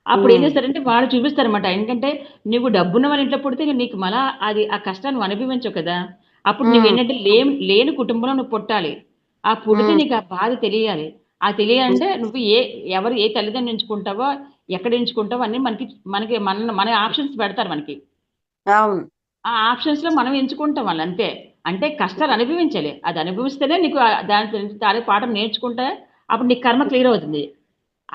అప్పుడు ఏం చేస్తారంటే వాళ్ళు చూపిస్తారనమాట, ఎందుకంటే నువ్వు డబ్బున్న వాళ్ళ ఇంట్లో పుడితే నీకు మళ్ళా అది ఆ కష్టాన్ని నువ్వు అనుభవించవు కదా. అప్పుడు నువ్వు ఏంటంటే లేని కుటుంబంలో నువ్వు పుట్టాలి, ఆ పుడితే నీకు ఆ బాధ తెలియాలి. ఆ తెలియాలంటే నువ్వు ఏ తల్లిదండ్రులు ఎంచుకుంటావో ఎక్కడ ఎంచుకుంటావో అన్ని మనకి మన ఆప్షన్స్ పెడతారు మనకి. ఆ ఆప్షన్స్ లో మనం ఎంచుకుంటాం వాళ్ళు, అంతే. అంటే కష్టాలు అనుభవించాలి, అది అనుభవిస్తేనే నీకు దాని పాఠం నేర్చుకుంటే అప్పుడు నీకు కర్మ క్లియర్ అవుతుంది.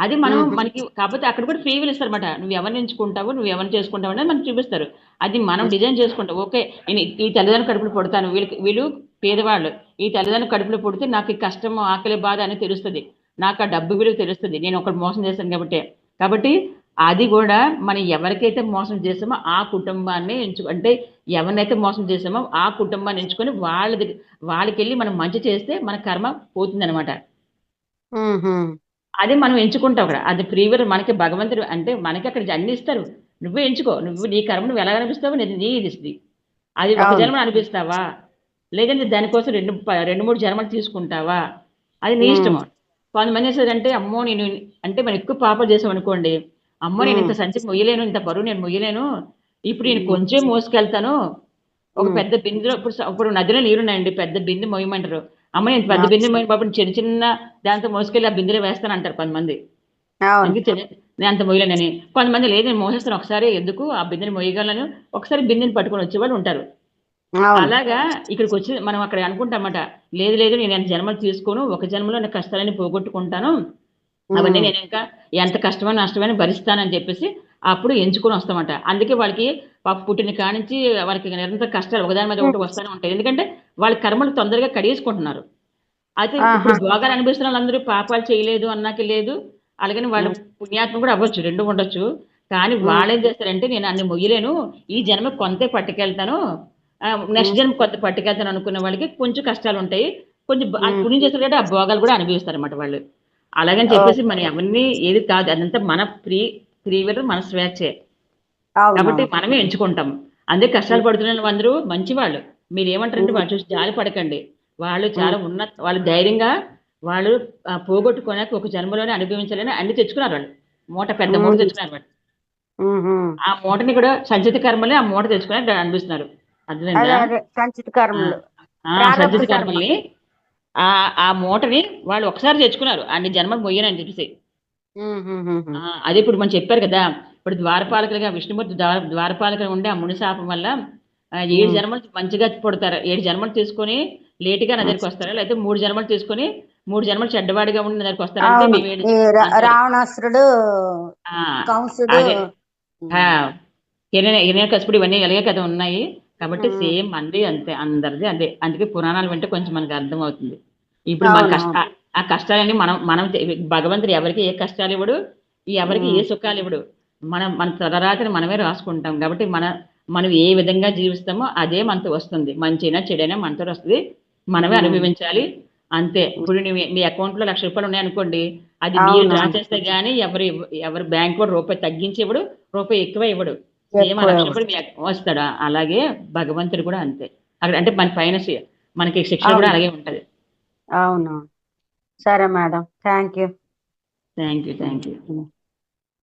అది మనకి కాకపోతే అక్కడ కూడా ఫ్రీ విల్ ఇస్తారన్నమాట. నువ్వు ఎవరిని ఎంచుకుంటావు, నువ్వు ఎవరిని చేసుకుంటావు అనేది మనకు చూపిస్తారు. అది మనం డిజైన్ చేసుకుంటాం. ఓకే, నేను ఈ తల్లిదండ్రులు కడుపులో పుడతాను, వీళ్ళు పేదవాళ్ళు, ఈ తల్లిదండ్రులు కడుపులో పుడితే నాకు ఈ కష్టం ఆకలి బాధ అనేది తెలుస్తుంది, నాకు ఆ డబ్బు విలువ తెలుస్తుంది, నేను ఒకటి మోసం చేశాను కాబట్టి అది కూడా మనం ఎవరికైతే మోసం చేసామో ఆ కుటుంబాన్ని అంటే ఎవరినైతే మోసం చేసామో ఆ కుటుంబాన్ని ఎంచుకొని వాళ్ళకి వెళ్ళి మనం మంచి చేస్తే మన కర్మ పోతుంది అనమాట. అది మనం ఎంచుకుంటాం అక్కడ. అది ఫ్రీ విల్ మనకి భగవంతుడు అంటే మనకి అక్కడ అన్ని ఇస్తారు. నువ్వే ఎంచుకో, నువ్వు నీ కర్మ నువ్వు ఎలా అనిపిస్తావో నీ ఇది. అది ఒక జన్మ అనిపిస్తావా, లేదంటే దానికోసం 2-3 జన్మలు తీసుకుంటావా, అది నీ ఇష్టము. కొంతమంది చేస్తారంటే, అమ్మో నేను అంటే మనం ఎక్కువ పాపాలు చేసాం అనుకోండి, అమ్మో నేను ఇంత సంచి మొయ్యలేను, ఇంత బరువు నేను మొయ్యలేను, ఇప్పుడు నేను కొంచెం మోసుకెళ్తాను, ఒక పెద్ద బిందెలో ఇప్పుడు నదిలో నీరున్నాయండి, పెద్ద బిందె మొయ్యమంటారు, అమ్మ నేను పెద్ద బిందె మొయ్య బాబు చిన్న దాంతో మోసుకెళ్ళి ఆ బిందెలో వేస్తాను అంటారు కొంతమంది. నేను అంత మొయ్యలేనని. కొంతమంది లేదు నేను మోసేస్తాను ఒకసారి, ఎందుకు ఆ బిందెని మొయ్యగలను, ఒకసారి బిందెని పట్టుకొని వచ్చేవాళ్ళు ఉంటారు. అలాగా ఇక్కడికి వచ్చి మనం అక్కడ అనుకుంటామట, లేదు నేను ఎంత జన్మలు తీసుకోను, ఒక జన్మలో నా కష్టాలని పోగొట్టుకుంటాను, అవన్నీ నేను ఇంకా ఎంత కష్టమైన నష్టమైన భరిస్తానని చెప్పేసి అప్పుడు ఎంచుకొని వస్తామట. అందుకే వాళ్ళకి పుట్టిన కానించి వాళ్ళకి నిరంతర కష్టాలు ఒకదాని మీద ఒకటి వస్తూనే ఉంటాయి, ఎందుకంటే వాళ్ళ కర్మలు తొందరగా కడిగేసుకుంటున్నారు. అయితే ఇప్పుడు భోగాలు అనిపిస్తున్న వాళ్ళందరూ పాపాలు చేయలేదు అన్నాకి లేదు, అలాగని వాళ్ళు పుణ్యాత్మ కూడా అవ్వచ్చు, రెండు ఉండొచ్చు. కానీ వాళ్ళు ఏం చేస్తారంటే, నేను అన్ని మొయ్యలేను, ఈ జన్మ కొంతే పట్టుకెళ్తాను, నెక్స్ట్ జన్మ కొంత పట్టుకెళ్తాను అనుకున్న వాళ్ళకి కొంచెం కష్టాలు ఉంటాయి, కొంచెం పుణ్యం చేస్తారు కాబట్టి ఆ భోగాలు కూడా అనుభవిస్తారు అన్నమాట వాళ్ళు. అలాగని చెప్పేసి మనం అవన్నీ ఏది కాదు, అదంతా మన ఫ్రీ విల్, మన స్వేచ్ఛే కాబట్టి మనమే ఎంచుకుంటాం. అందుకే కష్టాలు పడుతున్న అందరూ మంచి వాళ్ళు. మీరు ఏమంటారంటే వాళ్ళు చూసి జాలి పడకండి, వాళ్ళు చాలా వాళ్ళు ధైర్యంగా వాళ్ళు పోగొట్టుకోలేక ఒక జన్మలోనే అనుభవించాలని అన్ని తెచ్చుకున్నారు వాళ్ళు, పెద్ద మూట తెచ్చుకున్నారు వాళ్ళు. ఆ మూటని కూడా సంచిత కర్మలే ఆ మూట తెచ్చుకుని అనిపిస్తున్నారు. అర్థమైందా?
అదే సంచిత కర్మలు,
సంచిత
ప్రారంభ కర్మ.
కర్మల్ని ఆ మూటని వాళ్ళు ఒకసారి తెచ్చుకున్నారు, అన్ని జన్మలు మొయ్యనని చెప్పేసి. అది ఇప్పుడు మనం చెప్పారు కదా, ఇప్పుడు ద్వారపాలకులుగా విష్ణుమూర్తి ద్వారపాలకులుగా ఉండే ఆ ముని శాపం వల్ల 7 జన్మలు మంచిగా పుడతారు. 7 జన్మలు తీసుకొని లేటుగా నా దగ్గరికి వస్తారా, లేకపోతే 3 జన్మలు తీసుకొని 3 జన్మలు చెడ్డవాడిగా ఉండి నా దగ్గరికి వస్తారంటే
అవును,
మేము 7
ఈ
అంటారు.
రావణాసురుడు,
ఆ,
కంసుడు.
అదే హిరణ్యకశిపుడు ఇవన్నీ ఎలాగే కదా ఉన్నాయి. కాబట్టి సేమ్ అంది అంతే, అందరిది అదే. అందుకే పురాణాలు వింటే కొంచెం మనకు అర్థం అవుతుంది. ఇప్పుడు మన
అవును.
ఆ కష్టాలన్నీ మనం మనం భగవంతుడు ఎవరికి ఏ కష్టాలు ఇవ్వడు, ఎవరికి ఏ సుఖాలు ఇవ్వడు. మన తలరాత్రి మనమే రాసుకుంటాం. కాబట్టి మనం ఏ విధంగా జీవిస్తామో అదే మనతో వస్తుంది. మంచినా చెడైనా మనతో వస్తుంది, మనమే అనుభవించాలి అంతే. ఇప్పుడు మీ అకౌంట్ లో 1,00,000 రూపాయలు ఉన్నాయనుకోండి, అది మీరు డ్రా చేస్తే గానీ ఎవరు బ్యాంక్ కూడా రూపాయి తగ్గించి ఇవ్వడు, రూపాయి ఎక్కువ ఇవ్వడు. సేమ్ 1,00,000 రూపాయలు మీ వస్తాడా, అలాగే భగవంతుడు కూడా అంతే. అక్కడ అంటే మన పైన మనకి శిక్షణ కూడా అలాగే ఉంటది.
అవును. సరే madam, thank you.
Thank you.